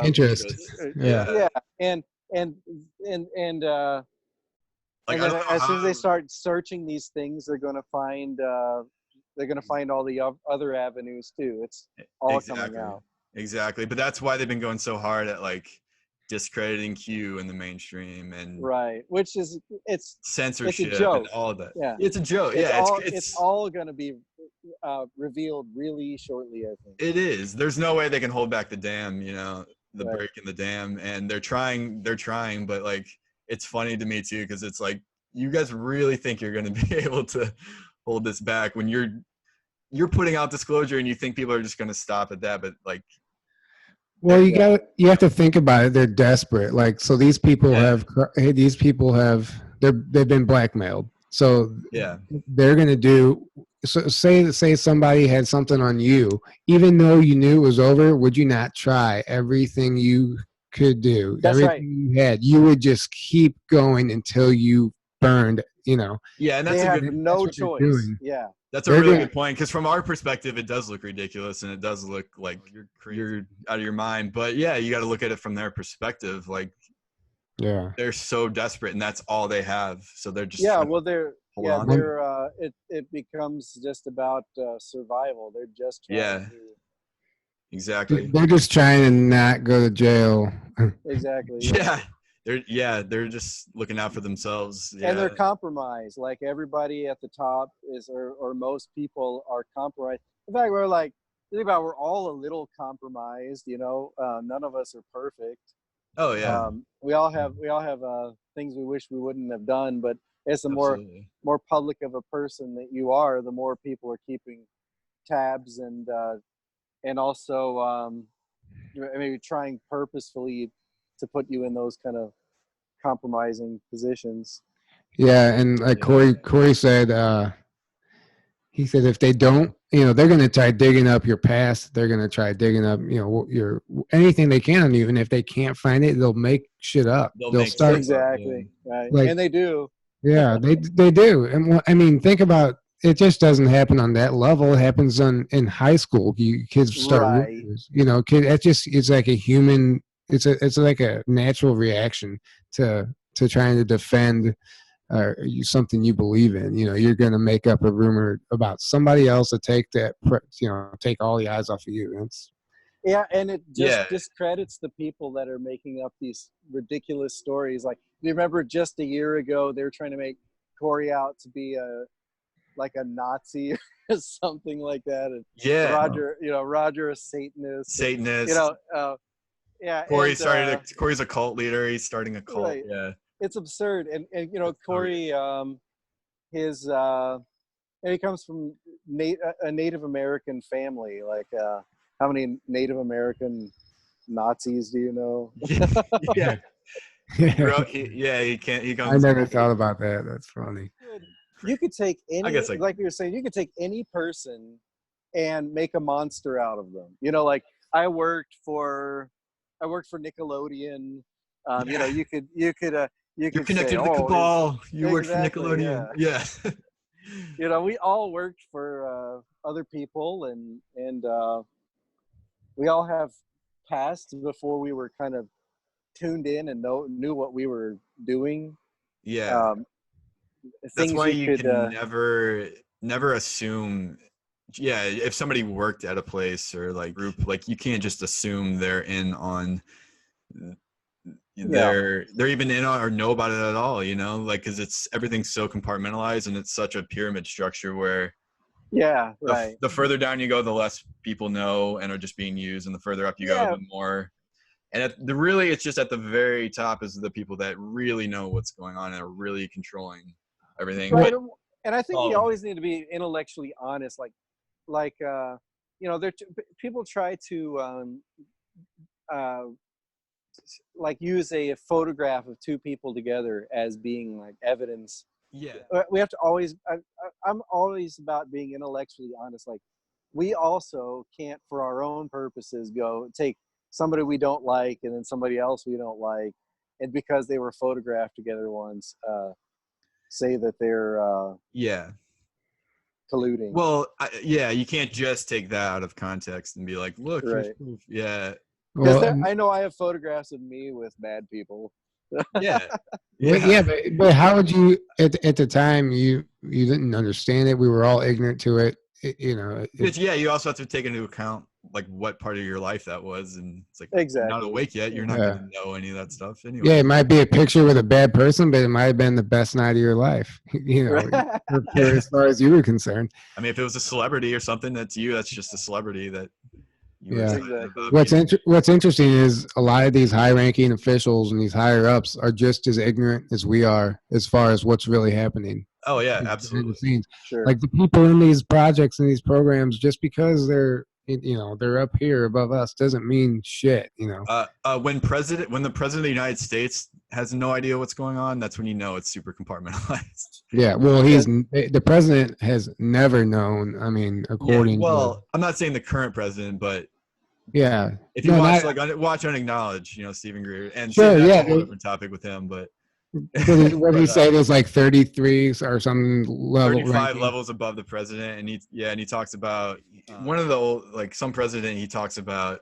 interest. Yeah. And like, and then as soon as they start searching these things, they're going to find all the other avenues too. It's all coming out. Exactly. But that's why they've been going so hard at like discrediting Q in the mainstream, and which is it's censorship, it's a joke. And all of that. Yeah, it's a joke. It's all going to be revealed really shortly, I think. It is. There's no way they can hold back the dam, you know, the break in the dam, and they're trying, but like, it's funny to me too, because it's like, you guys really think you're going to be able to hold this back when you're putting out disclosure and you think people are just going to stop at that, but like, well, you have to think about it. They're desperate. Like, so these people they've been blackmailed. So they're going to do, so say somebody had something on you, even though you knew it was over, would you not try everything you could do? That's everything you had, you would just keep going until you burned, you know? Yeah. And that's they have no choice. Yeah. That's a really good point, because from our perspective, it does look ridiculous and it does look like you're out of your mind. But yeah, you got to look at it from their perspective. Like, they're so desperate, and that's all they have. So they're just it becomes just about survival. They're just trying exactly. They're just trying to not go to jail. Exactly. They're just looking out for themselves. And they're compromised. Like everybody at the top is, or most people are compromised. In fact, we're all a little compromised. You know, none of us are perfect. Oh yeah. We all have things we wish we wouldn't have done, but as the more public of a person that you are, the more people are keeping tabs and also maybe trying purposefully to put you in those kind of compromising positions. Yeah, and like Corey said, he said if they don't, you know, they're going to try digging up your past. They're going to try digging up, you know, your anything they can on you, and if they can't find it, they'll make shit up. They'll start exactly right, like, and they do. Yeah, they do, and I mean, think about. It just doesn't happen on that level. It happens in high school. Kids start, you know, it's like a human it's like a natural reaction to trying to defend something you believe in. You know, you're going to make up a rumor about somebody else to take take all the eyes off of you. Yeah, and it just Yeah. discredits the people that are making up these ridiculous stories. Like, you remember just a year ago, they were trying to make Corey out to be a Nazi or something like that, and Yeah. Roger a Satanist. Satanist. Yeah. Corey's a cult leader. He's starting a cult. Right. Yeah. It's absurd, and Corey, he comes from a Native American family. Like, how many Native American Nazis do you know? Yeah. He can't. He comes. I never thought about that. That's funny. You could take any, guess like you were saying, you could take any person and make a monster out of them. You know, like I worked for Nickelodeon. You could You're connected say, to the cabal. You work for exactly, Nickelodeon. Yeah. We all worked for other people, and we all have past before we were kind of tuned in and knew what we were doing. Yeah. That's why you can never assume. Yeah, if somebody worked at a place or like group, like you can't just assume they're in on. They're even in on or know about it at all, you know, like because everything's so compartmentalized and it's such a pyramid structure where the further down you go, the less people know and are just being used, and the further up you go, the more. And it's just at the very top is the people that really know what's going on and are really controlling everything. Right. And I think you always need to be intellectually honest. People try to use a photograph of two people together as being like evidence. Yeah. We have to always. I'm always about being intellectually honest. Like, we also can't, for our own purposes, go take somebody we don't like and then somebody else we don't like, and because they were photographed together once, say that they're colluding. Well, you can't just take that out of context and be like, look, here's proof. Yeah. Because I know I have photographs of me with bad people. Yeah. But how would you at the time you didn't understand it? We were all ignorant to it. You also have to take into account like what part of your life that was, and it's like exactly. You're not awake yet. You're not going to know any of that stuff anyway. Yeah, it might be a picture with a bad person, but it might have been the best night of your life. As far as you were concerned. I mean, if it was a celebrity or something, that's just a celebrity that. Exactly. What's interesting is a lot of these high-ranking officials and these higher-ups are just as ignorant as we are as far as what's really happening. Oh yeah, absolutely. Sure. Like the people in these projects and these programs, just because they're up here above us doesn't mean shit. When the president of the United States has no idea what's going on, that's when you know it's super compartmentalized. Yeah, well, the president has never known. I mean, according. Yeah, well, I'm not saying the current president, but yeah, if you watch Unacknowledged, Stephen Greer, and sure, that's a whole different topic with him, but. What did he say? There's like 33 or some level. 35 ranking. levels above the president, and he talks about one of the old, like some president. He talks about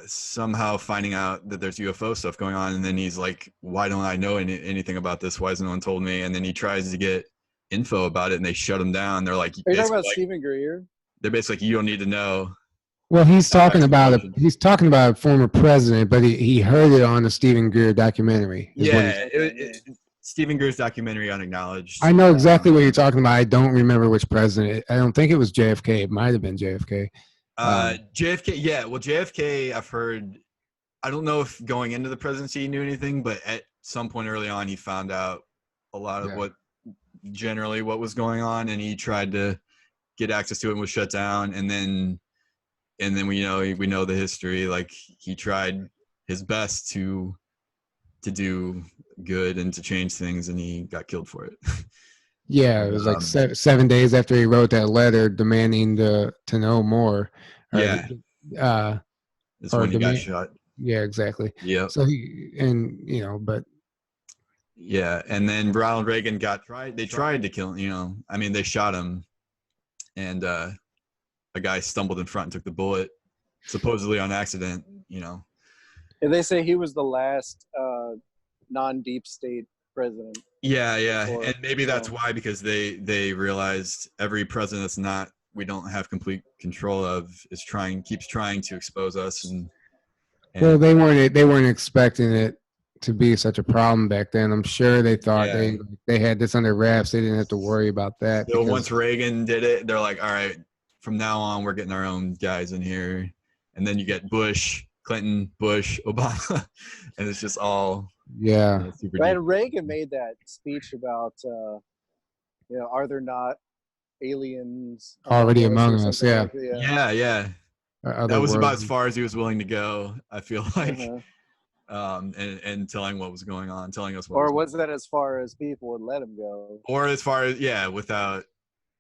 somehow finding out that there's UFO stuff going on, and then he's like, "Why don't I know anything about this? Why has no one told me?" And then he tries to get info about it, and they shut him down. They're like, "Are you talking about Stephen Greer?" They're basically like, "You don't need to know." Well, he's talking about a former president, but he heard it on the Stephen Greer documentary. Stephen Greer's documentary, Unacknowledged. I know exactly what you're talking about. I don't remember which president. I don't think it was JFK. It might have been JFK. JFK, yeah. Well, JFK, I've heard. I don't know if going into the presidency he knew anything, but at some point early on, he found out a lot of what was going on, and he tried to get access to it and was shut down, and then we know the history. Like, he tried his best to do good and to change things, and he got killed for it. Yeah, it was like 7 days after he wrote that letter demanding to know more. That's when he got shot. Yeah, exactly. Yeah. So but. Yeah, and then Ronald Reagan they tried to kill him. They shot him, and a guy stumbled in front and took the bullet, supposedly on accident, you know. And they say he was the last non-deep state president. Yeah, before, and maybe that's so. why, because they realized every president that's not, we don't have complete control of, keeps trying to expose us, and well, they weren't expecting it to be such a problem back then. I'm sure they thought they had this under wraps. They didn't have to worry about that. So once Reagan did it, they're like, all right, from now on, we're getting our own guys in here. And then you get Bush, Clinton, Bush, Obama, and it's just all super right. deep. Reagan made that speech about are there not aliens already among us? Yeah. That was about as far as he was willing to go, I feel like. And telling what was going on, telling us what. Or was that as far as people would let him go? Or as far as without.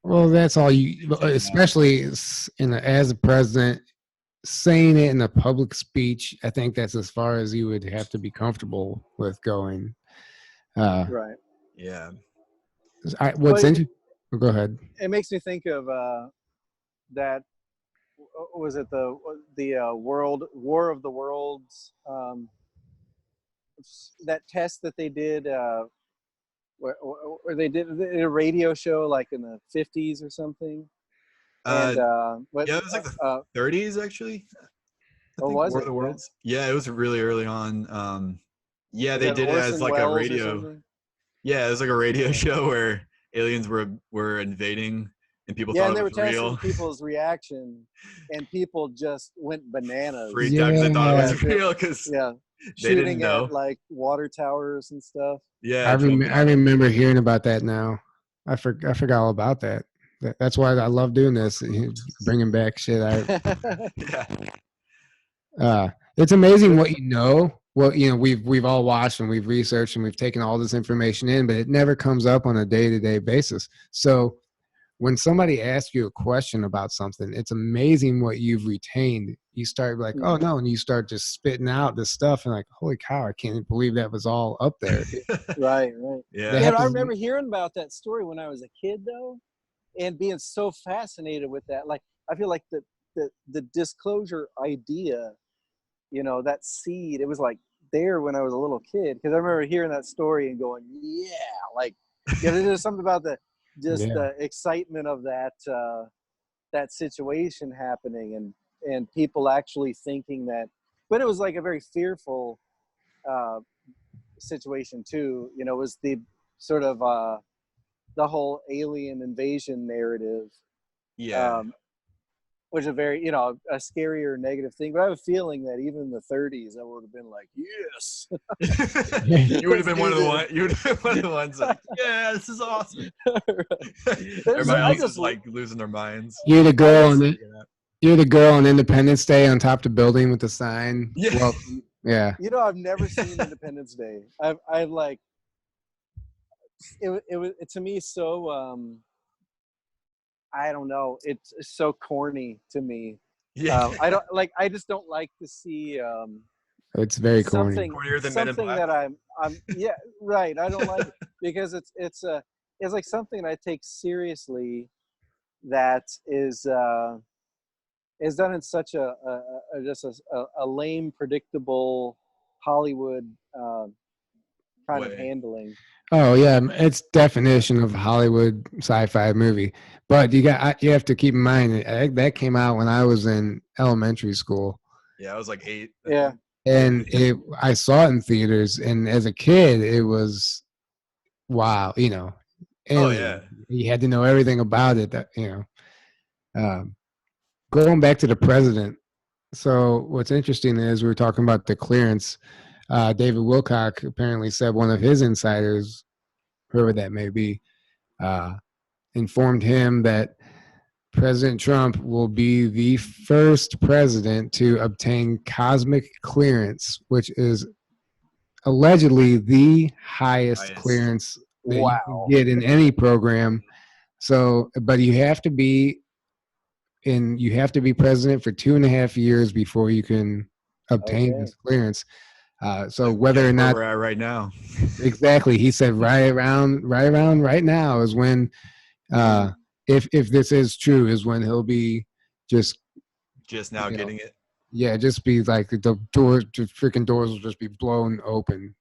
Well, that's all you, especially as a president, saying it in a public speech. I think that's as far as you would have to be comfortable with going. Right. Yeah. What's interesting? Go ahead. It makes me think of that. Was it the World War of the Worlds? That test that they did, where they did a radio show like in the 50s or something. And it was like the 30s actually. Was War it? of the Worlds? Yeah, it was really early on. They did it as like Wells a radio. Yeah, it was like a radio show where aliens were invading. And people thought it was real. Yeah, and they were testing people's reaction, and people just went bananas. Freaked out because they thought it was real, because they didn't know. At like water towers and stuff. Yeah, I remember hearing about that now. I forgot all about that. That's why I love doing this, bringing back shit. It's amazing what you know. Well, we've all watched and we've researched and we've taken all this information in, but it never comes up on a day-to-day basis. So when somebody asks you a question about something, it's amazing what you've retained. You start like, oh no, and you start just spitting out this stuff and like, holy cow, I can't believe that was all up there. Right. Yeah. I remember hearing about that story when I was a kid though, and being so fascinated with that. Like, I feel like the disclosure idea, that seed, it was like there when I was a little kid, because I remember hearing that story and going, there's something about the excitement of that situation happening, and people actually thinking that, but it was like a very fearful situation too. It was the sort of the whole alien invasion narrative, which is a very a scarier negative thing. But I have a feeling that even in the 30s, I would have been like, yes. You would have been one of the ones. You would have been one of the ones like, yeah, this is awesome. Everybody else is like losing their minds. You're the girl on Independence Day on top of the building with the sign. Yeah. Welcome. Yeah. I've never seen Independence Day. I've like it to me so I don't know. It's so corny to me. Yeah. I just don't like to see. It's very corny. Cornier than Men in Black. That I'm right. I don't like it because it's like something I take seriously that is done in such a lame, predictable Hollywood kind of handling. Oh yeah, it's definition of Hollywood sci-fi movie. But you have to keep in mind that came out when I was in elementary school. Yeah, I was like 8. Yeah, and I saw it in theaters, and as a kid, it was wow, And you had to know everything about it. That going back to the president. So what's interesting is we were talking about the clearance. David Wilcock apparently said one of his insiders, whoever that may be, informed him that President Trump will be the first president to obtain cosmic clearance, which is allegedly the highest clearance that you can get in any program. So, but you have to be president for 2.5 years before you can obtain this clearance. So whether or not we're at right now, exactly, he said right around right now is when, if this is true, is when he'll be just now getting it. Yeah, just be like the doors, just freaking doors will just be blown open.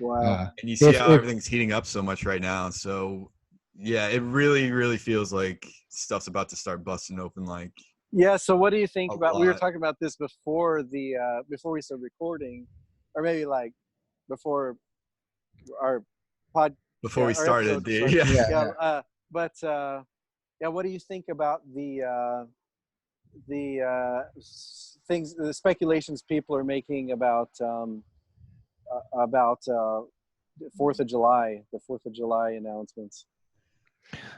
Wow. And you see how everything's heating up so much right now. So yeah, it really, really feels like stuff's about to start busting open. Like, yeah. So what do you think a about? We were lot. talking about this before before we started recording, or maybe like before our pod Before we our episode started, started. yeah. Yeah. But yeah, what do you think about the things, the speculations people are making about 4th of July, the 4th of July announcements?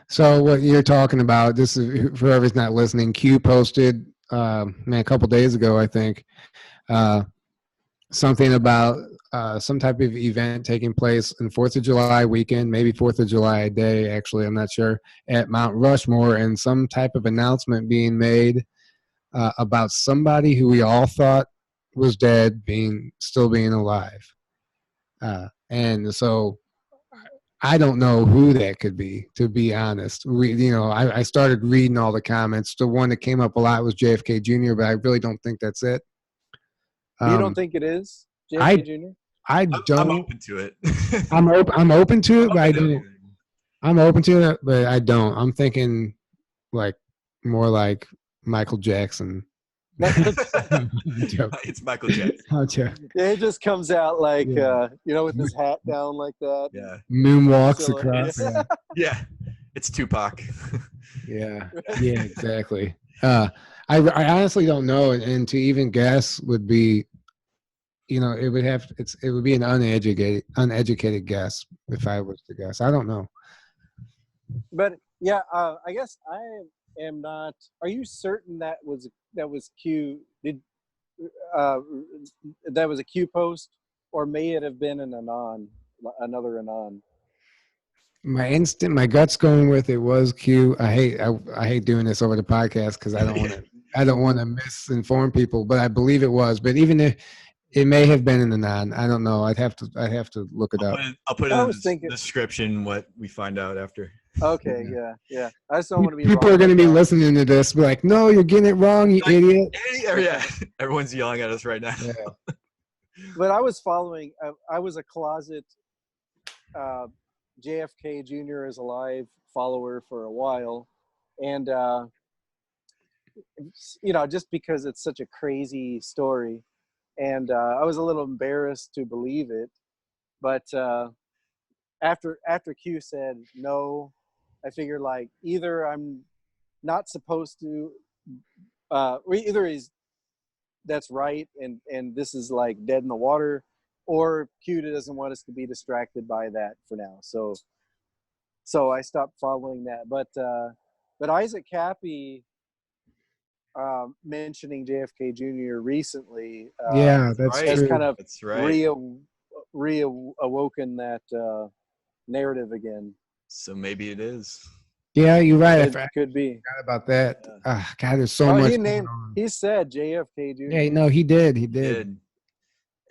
So what you're talking about, this is for whoever's not listening. Q posted, a couple days ago, I think, something about some type of event taking place in 4th of July weekend, maybe 4th of July day. Actually, I'm not sure, at Mount Rushmore, and some type of announcement being made about somebody who we all thought was dead still being alive. And so I don't know who that could be, to be honest. I started reading all the comments. The one that came up a lot was JFK Jr., but I really don't think that's it. You don't think it is JFK Jr.? I don't. I'm open to it. I'm open to it, but I don't. Anything. I'm open to it, but I don't. I'm thinking like more like Michael Jackson. It's Michael Jackson. Yeah, it just comes out like with his hat down like that. Yeah. Moonwalks across. Yeah. It's Tupac. Yeah. Yeah, exactly. I honestly don't know, and to even guess would be, it would be an uneducated guess if I was to guess. I don't know. But yeah, I guess I am not. Are you certain that was Q? That was a Q post, or may it have been another anon? My gut's going with it was Q. I hate doing this over the podcast because I don't want to misinform people, but I believe it was. But even if it may have been an anon, I don't know. I'd have to look it up. I'll put in the description what we find out after. Okay, yeah. I just don't want to be. People are going to be listening to this, be like, "No, you're getting it wrong, you idiot!" Yeah, everyone's yelling at us right now. Yeah. But I was following. I was a closet JFK Jr. is alive follower for a while, and just because it's such a crazy story, and I was a little embarrassed to believe it, but after Q said no, I figured like either I'm not supposed to, or either that's right and this is like dead in the water, or Q doesn't want us to be distracted by that for now. So I stopped following that. But Isaac Cappy mentioning JFK Jr. recently that's has true. kind of That's right. reawoken that narrative again. So maybe it is. Yeah, you're right. It could be. Forgot about that. God, there's so much. He said JFK Jr. Yeah, no, he did.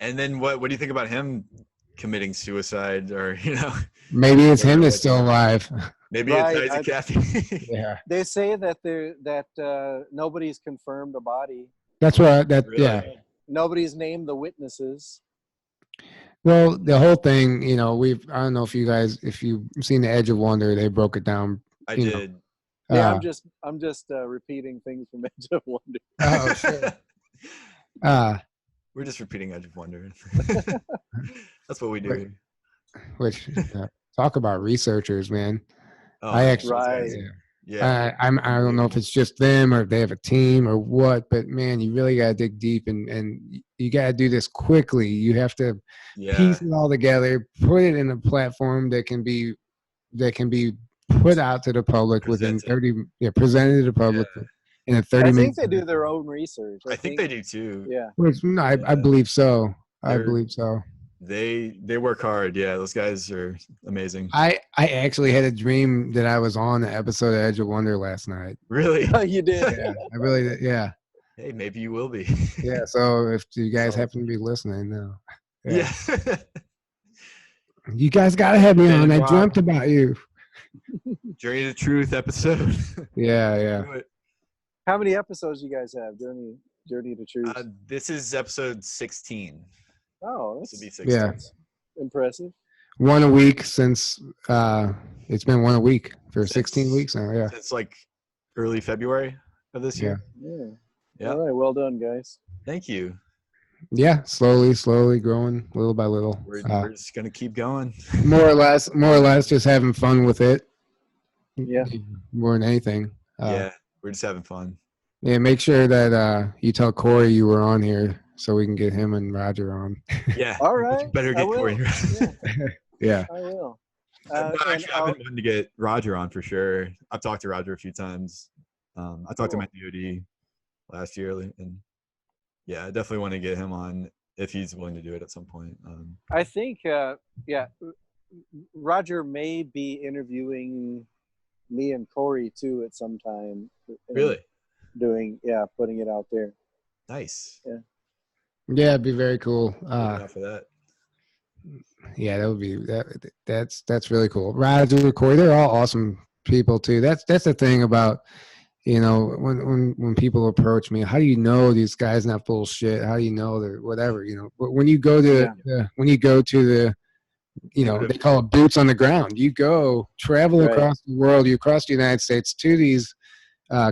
And then what do you think about him committing suicide, or maybe it's him that's still alive. Maybe it's Isaac Cappy. Yeah. They say that nobody's confirmed a body. That's what Really? Yeah. Nobody's named the witnesses. Well, the whole thing, I don't know if you've seen The Edge of Wonder, they broke it down. I did. Yeah, I'm just repeating things from Edge of Wonder. Oh, sure. We're just repeating Edge of Wonder. That's what we do. Which talk about researchers, man. Oh, I actually, right. Yeah. I don't know if it's just them or if they have a team or what, but man, you really got to dig deep and you got to do this quickly. You have to piece it all together, put it in a platform that can be put out to the public within 30. Presented to the public in a 30 minutes. I think they do their own research. I think they do too. Yeah. No, I believe so. I believe so. They work hard. Yeah, those guys are amazing. I actually had a dream that I was on the episode of Edge of Wonder last night. Really? Oh, you did? Yeah, I really did. Yeah. Hey, maybe you will be. Yeah. So if you guys happen to be listening now. Yeah. You guys got to have me on. I dreamt about you. Journey to Truth episode. Yeah. How many episodes you guys have? Journey to Truth? This is episode 16. Oh, This would be that's 16. Yeah. impressive. One a week since it's been one a week for 16 Since- weeks now. Yeah. Since like early February of this year. Yeah. Yeah. All right. Well done, guys. Thank you. Yeah. Slowly growing little by little. We're just gonna keep going. More or less just having fun with it. Yeah. More than anything. Yeah, we're just having fun. Yeah. Make sure that you tell Corey you were on here so we can get him and Roger on. Yeah. All right. Better I get will. Corey. Yeah. I will. No, actually, I've been wanting to get Roger on for sure. I've talked to Roger a few times. I talked to him at DoD last year, and yeah, I definitely want to get him on if he's willing to do it at some point. I think, Roger may be interviewing me and Corey too at some time. Really? Putting it out there. Nice. Yeah, it'd be very cool. Looking out for that. Yeah, that would be that's really cool. Roger, Corey, they're all awesome people too. That's the thing about, you know, when people approach me, how do you know these guys not full of shit? How do you know they're whatever, you know? But when you go to the you know, they call it boots on the ground. You go travel across the world, you cross the United States to these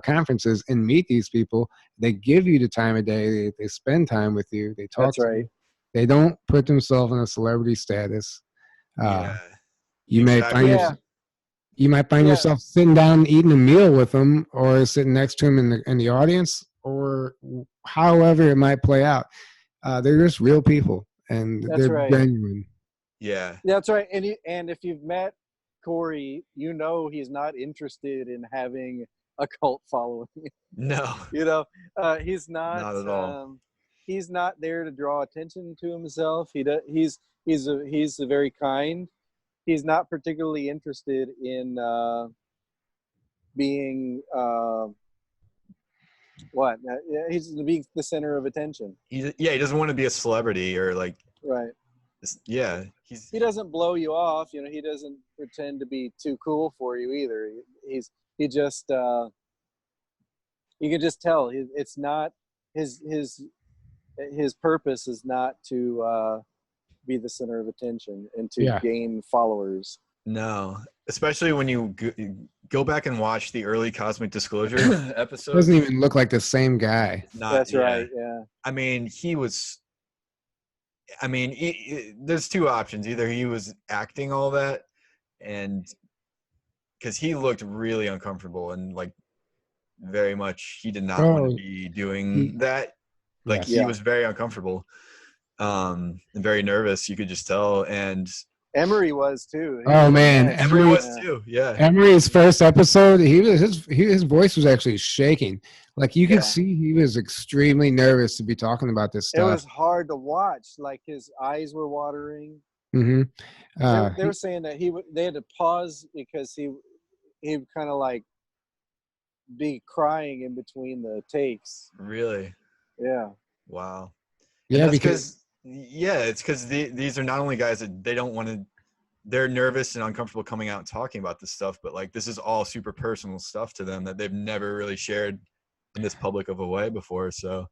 conferences and meet these people. They give you the time of day. They spend time with you. They talk to you. They don't put themselves in a celebrity status. You may find you might find yourself sitting down eating a meal with them, or sitting next to them in the audience, or however it might play out. They're just real people, and they're genuine. Yeah, that's right. And if you've met Corey, you know he's not interested in having a cult following. No, you know, he's not at all. He's not there to draw attention to himself. He's very kind. He's not particularly interested in being he's being the center of attention. He doesn't want to be a celebrity or like he doesn't blow you off. You know, he doesn't pretend to be too cool for you either. He just you can just tell it's not his purpose is not to be the center of attention and to gain followers. No, especially when you go back and watch the early Cosmic Disclosure episode. Doesn't even look like the same guy. That's right. Yeah. I mean, there's two options. Either he was acting all that, and because he looked really uncomfortable and like very much he did not want to be doing that. Like he was very uncomfortable, and very nervous. You could just tell. And Emery was too. Emery was too. Yeah. Emery's first episode, his voice was actually shaking. Like you could see he was extremely nervous to be talking about this stuff. It was hard to watch. Like his eyes were watering. Mm-hmm. They were saying that they had to pause because he kind of like be crying in between the takes. Really? Yeah. Wow. Yeah, because it's because these are not only guys that they don't want to. They're nervous and uncomfortable coming out and talking about this stuff, but like this is all super personal stuff to them that they've never really shared in this public of a way before. So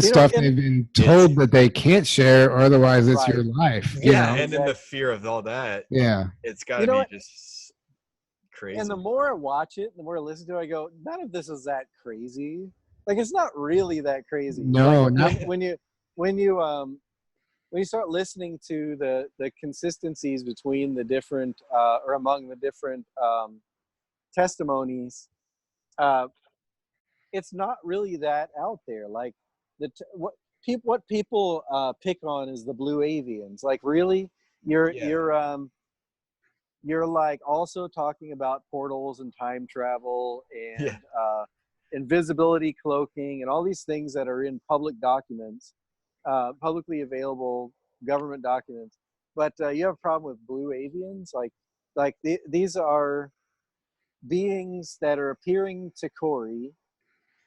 stuff they've been told that they can't share, or otherwise it's your life. And then the fear of all that. Yeah, it's got to be just crazy. And the more I watch it, the more I listen to it, I go, none of this is that crazy. Like it's not really that crazy. No, when you start listening to the consistencies between the different or among the different testimonies, it's not really that out there. Like what people pick on is the blue avians. Like really, you're like also talking about portals and time travel and invisibility cloaking and all these things that are in public documents, publicly available government documents. But you have a problem with blue avians. Like these are beings that are appearing to Corey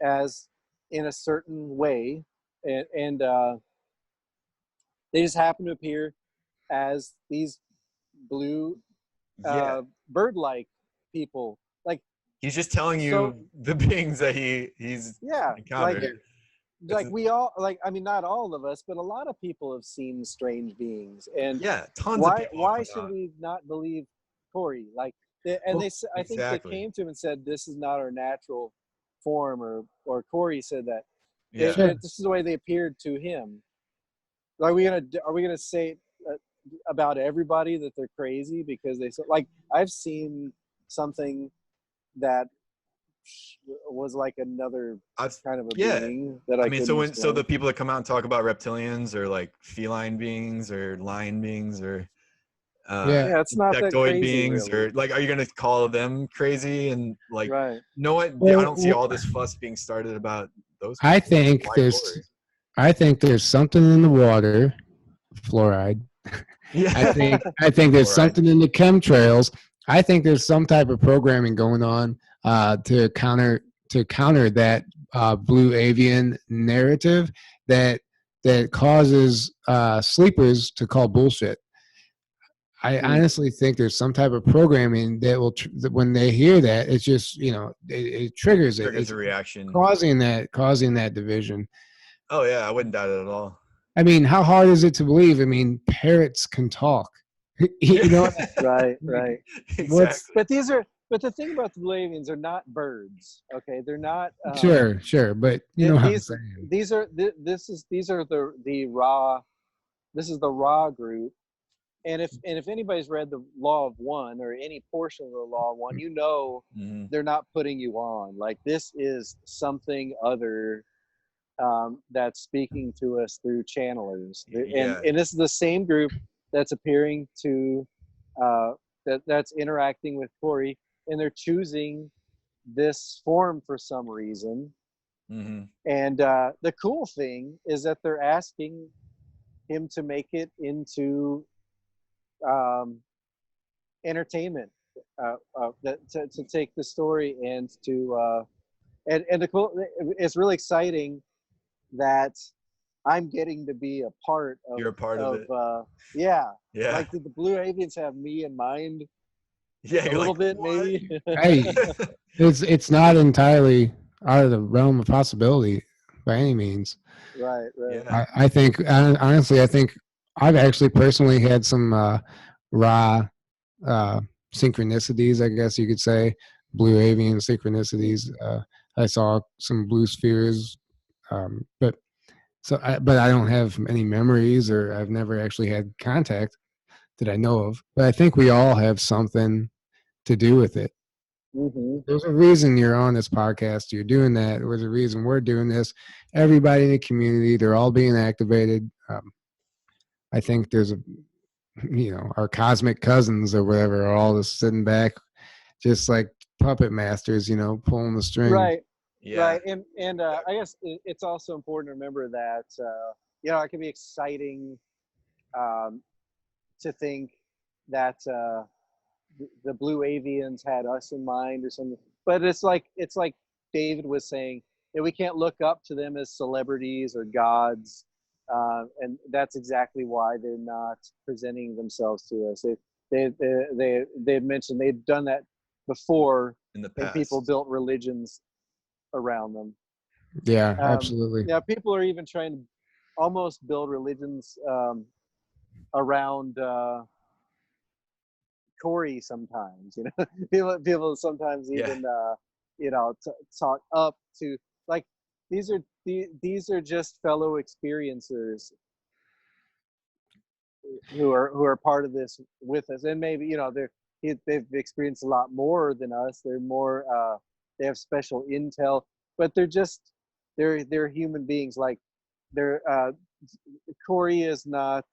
as in a certain way, and they just happen to appear as these blue bird-like people. Like he's just telling you the beings that he's encountered. like we all, like, I mean, not all of us, but a lot of people have seen strange beings. And Yeah, tons of people. why should we not believe Corey? Like, I think they Exactly. came to him and said, "This is not our natural form," or Corey said that. Yeah. This is the way they appeared to him. Are we gonna say about everybody that they're crazy because they said, like, I've seen something that was like another kind of a being that I mean, so the people that come out and talk about reptilians or like feline beings or lion beings or it's not that crazy, beings, really. or like, are you gonna call them crazy? And like, right. no, I don't see all this fuss being started about those people. I think there's something in the water, fluoride. Yeah. I think there's something in the chemtrails. I think there's some type of programming going on to counter that blue avian narrative that causes sleepers to call bullshit. I honestly think there's some type of programming that will that when they hear that, it's just, you know, it triggers it. It's a reaction, causing that division. Oh yeah, I wouldn't doubt it at all. I mean, how hard is it to believe? I mean, parrots can talk. You know, right. Exactly. But the thing about the blue avians are not birds. Okay, they're not. Sure, but you know what I'm saying. These are the raw. This is the raw group. And if anybody's read the Law of One or any portion of the Law of One, you know they're not putting you on. Like, this is something other that's speaking to us through channelers. And this is the same group that's appearing to that's interacting with Corey, and they're choosing this form for some reason. And the cool thing is that they're asking him to make it into entertainment, to take the story and to and the cool, it's really exciting that I'm getting to be a part of. You're a part of it. Yeah. Like, did the blue avians have me in mind? Yeah, a little bit, what? Maybe. Hey, it's not entirely out of the realm of possibility by any means. Right. Yeah. I think, honestly, I've actually personally had some raw synchronicities, I guess you could say, blue avian synchronicities. I saw some blue spheres, but I don't have any memories, or I've never actually had contact that I know of. But I think we all have something to do with it. There's a reason you're on this podcast. You're doing that. There's a reason we're doing this. Everybody in the community, they're all being activated. I think there's our cosmic cousins or whatever are all just sitting back, just like puppet masters, pulling the string. Right. And I guess it's also important to remember that it can be exciting to think that the blue avians had us in mind or something, but it's like David was saying, we can't look up to them as celebrities or gods, and that's exactly why they're not presenting themselves to us. They mentioned they'd done that before in the past, and people built religions around them. Yeah, absolutely. Yeah, people are even trying to almost build religions around Corey sometimes. People sometimes even talk up to, like, these are just fellow experiencers who are part of this with us, and maybe they've experienced a lot more than us. They're more they have special intel, but they're human beings. Like, Corey is not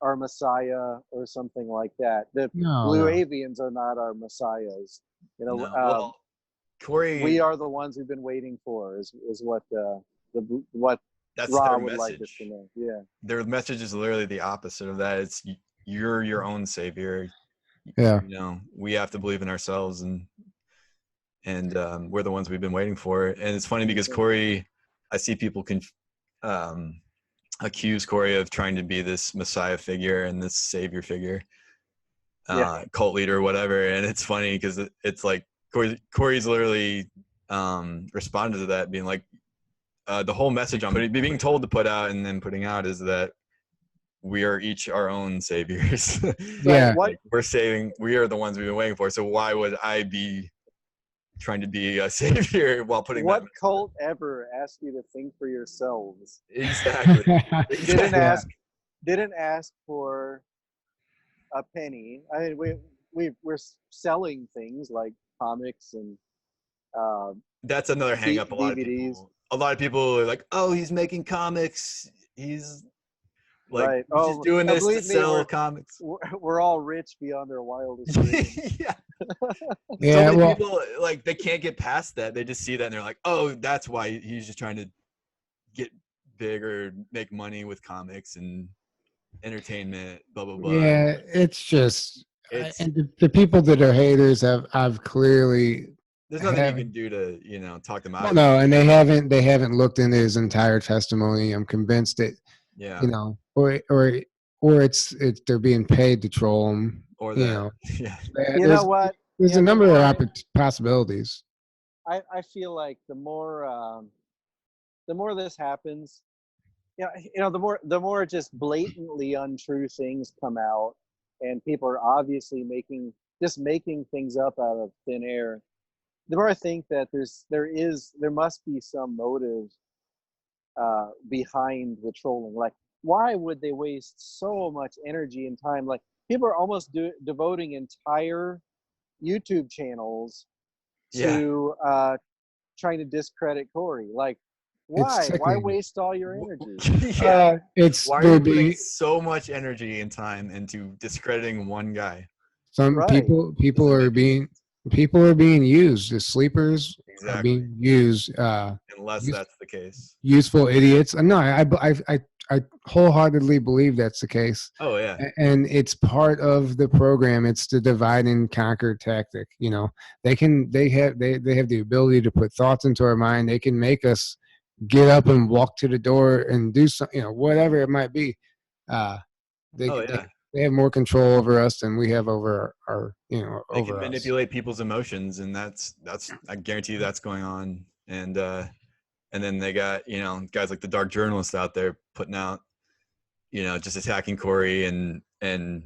our Messiah or something like that. The blue avians are not our messiahs. Well, Corey, we are the ones we've been waiting for. Is what what that's Ra their would message. like us to know. Yeah, their message is literally the opposite of that. It's you're your own savior. Yeah, we have to believe in ourselves, and we're the ones we've been waiting for. And it's funny because Corey, I see people accuse Corey of trying to be this messiah figure and this savior figure, cult leader or whatever. And it's funny because it's like Corey's literally responded to that, being like, the whole message on but being told to put out and then putting out is that we are each our own saviors. Yeah. Like, we are the ones we've been waiting for. So why would I be trying to be a savior while putting what cult ever asked you to think for yourselves? Exactly. Didn't ask for a penny. I mean, we're selling things like comics and that's another hang up. DVDs. A lot of people are like, oh, he's making comics, he's like, right. he's just doing this to sell comics. We're all rich beyond our wildest dreams. Yeah. Yeah, so many people, like, they can't get past that. They just see that and they're like, oh, that's why he's just trying to get big or make money with comics and entertainment, blah blah blah. Yeah, it's just and the people that are haters I've clearly there's nothing you can do to talk them out. No, and they haven't looked into his entire testimony. I'm convinced that or it's they're being paid to troll him, or that. You know what? There's a number of possibilities. I feel like the more this happens, the more just blatantly untrue things come out, and people are obviously making things up out of thin air. The more I think that there must be some motive behind the trolling. Like, why would they waste so much energy and time? Like, people are almost devoting entire YouTube channels to trying to discredit Corey. Like, why? Why waste all your energy? Why are you putting so much energy and time into discrediting one guy? Some people are being used as sleepers. Exactly. Are being used. Unless that's the case. Useful idiots. No, I wholeheartely believe that's the case. Oh yeah. And it's part of the program. It's the divide and conquer tactic. They have the ability to put thoughts into our mind. They can make us get up and walk to the door and do something, whatever it might be. They have more control over us than we have over our, they over can manipulate people's emotions, and that's I guarantee you that's going on. And then they got guys like the dark journalists out there putting out, just attacking Corey and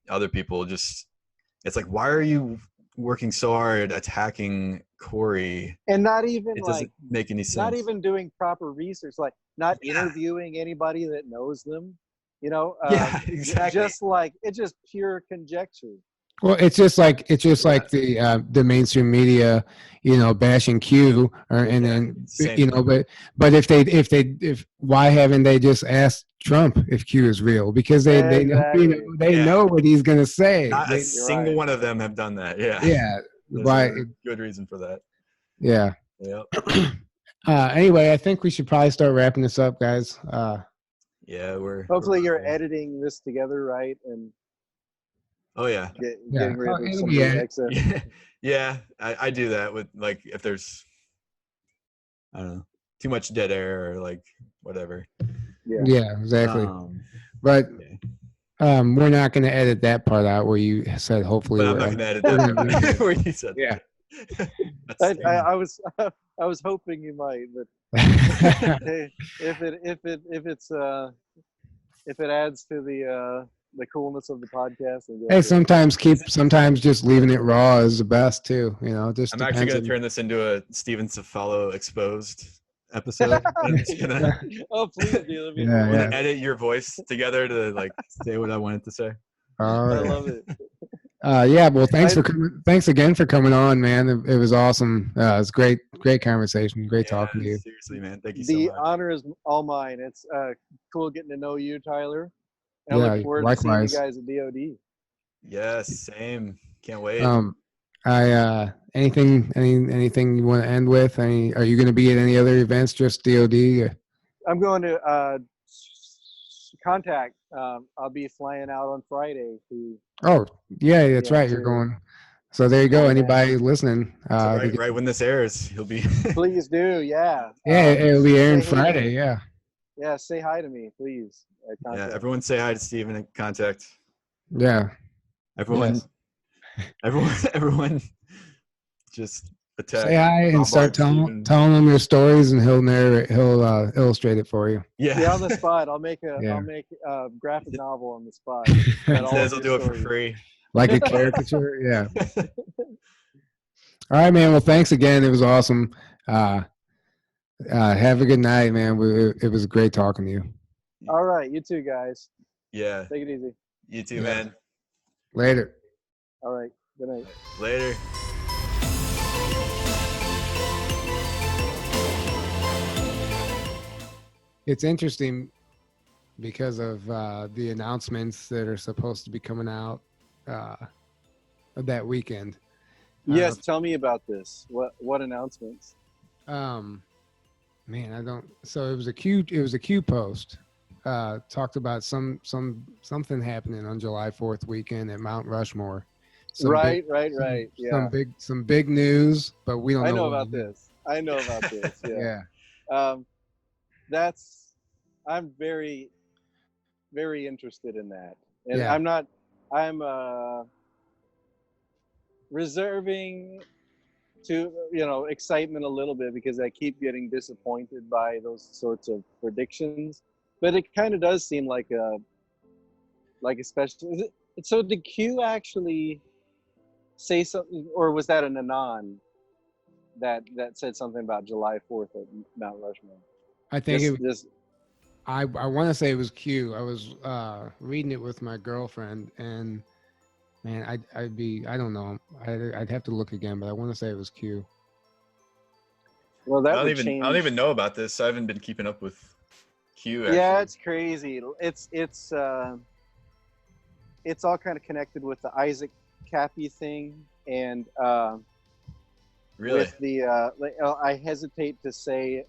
other people. Just, it's like, why are you working so hard attacking Corey? And not even it doesn't make any sense. Not even doing proper research, like not interviewing anybody that knows them. Exactly. Just like it's just pure conjecture. Well, it's just like the mainstream media, bashing Q, but if why haven't they just asked Trump if Q is real? Because they know what he's gonna say. Not a single one of them have done that. Yeah. Yeah. Why? Good reason for that. Yeah. Yep. Anyway, I think we should probably start wrapping this up, guys. Hopefully you're editing this together, right? And oh yeah. Getting rid of some excess. Yeah, I do that with, like, if there's, I don't know, too much dead air or like whatever. Yeah, exactly. But we're not going to edit that part out where you said hopefully. But I'm not going to edit that part where you said that. I was hoping you might, but if it adds to the coolness of the podcast. Hey, sometimes just leaving it raw is the best too. Just I'm actually going to turn this into a Stephen Cefalo exposed episode. Oh, please do. Edit your voice together to like say what I wanted to say. All right. I love it. Well, thanks again for coming on, man. It was awesome. It was great conversation. Great talking to you. Seriously, man. Thank you so much. The honor is all mine. It's cool getting to know you, Tyler. And I look forward to seeing you guys at DOD. Yes, same. Can't wait. Anything you want to end with? Are you going to be at any other events? Just DOD? I'm going to Contact. I'll be flying out on Friday. Oh, yeah, that's right. You're going. So there you go. Anybody listening? Right when this airs, he'll be. Please do, yeah. Yeah, it'll be airing Friday. Yeah. Yeah, say hi to me, please. Yeah, everyone say hi to Stephen at Contact. Yeah. Everyone, just attack. Say hi and start Steven. telling him your stories, and he'll narrate. He'll illustrate it for you. Yeah, on the spot. I'll make a graphic novel on the spot. That He says he'll do it for free. Like a caricature. Yeah. All right, man. Well, thanks again. It was awesome. Have a good night, man. It was great talking to you. All right, you too, guys. Yeah. Take it easy. You too, man. Later. All right. Good night. Later. It's interesting because of the announcements that are supposed to be coming out that weekend. Yes, tell me about this. What announcements? Man, I don't. So it was a Q post. Talked about something happening on July 4th weekend at Mount Rushmore. Right. Yeah. Some big news, but we don't know. I know about this. Yeah. Yeah. I'm very, very interested in that, and Yeah. I'm reserving to excitement a little bit because I keep getting disappointed by those sorts of predictions, but it kind of does seem like a special. So did Q actually say something, or was that an anon that said something about July 4th at Mount Rushmore? I think I want to say it was Q. I was reading it with my girlfriend, and man, I don't know. I'd have to look again, but I want to say it was Q. Well, I don't even know about this. I haven't been keeping up with Q. Actually. Yeah, it's crazy. It's all kind of connected with the Isaac Cappy thing, and really, with the I hesitate to say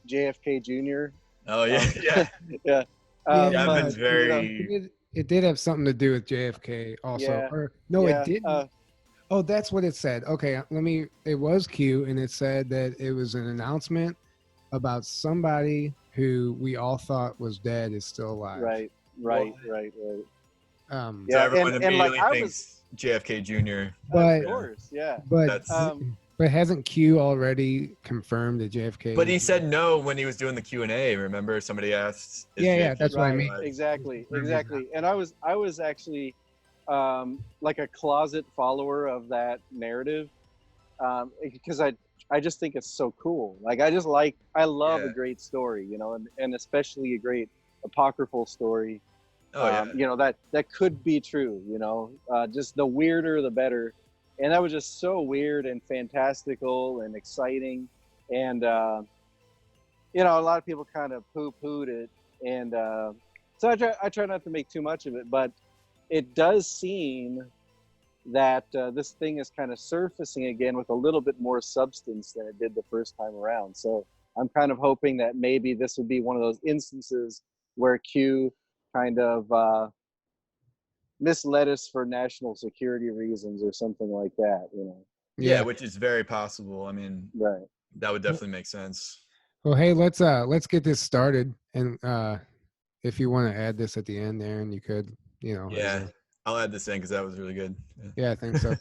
JFK Jr. Oh yeah, yeah. Yeah. I've been very. It did have something to do with JFK also. Yeah. Or no, it didn't. Oh, that's what it said. Okay, it was Q, and it said that it was an announcement about somebody who we all thought was dead is still alive. Right. So everyone immediately thinks JFK Jr. But, of course, yeah. But hasn't Q already confirmed that JFK? But he said no when he was doing the Q&A. Remember, somebody asked. Yeah, that's what I mean. Exactly. And I was actually like a closet follower of that narrative because I just think it's so cool. Like I love a great story, and especially a great apocryphal story. Oh yeah. That could be true. Just the weirder the better. And that was just so weird and fantastical and exciting. And, a lot of people kind of poo-pooed it. And so I try not to make too much of it. But it does seem that this thing is kind of surfacing again with a little bit more substance than it did the first time around. So I'm kind of hoping that maybe this would be one of those instances where Q kind of misled us for national security reasons or something like that, Yeah, which is very possible. I mean, right. That would definitely make sense. Well, hey, let's get this started, and if you want to add this at the end there, and you could, Yeah, I'll add this in because that was really good. Yeah, I think so.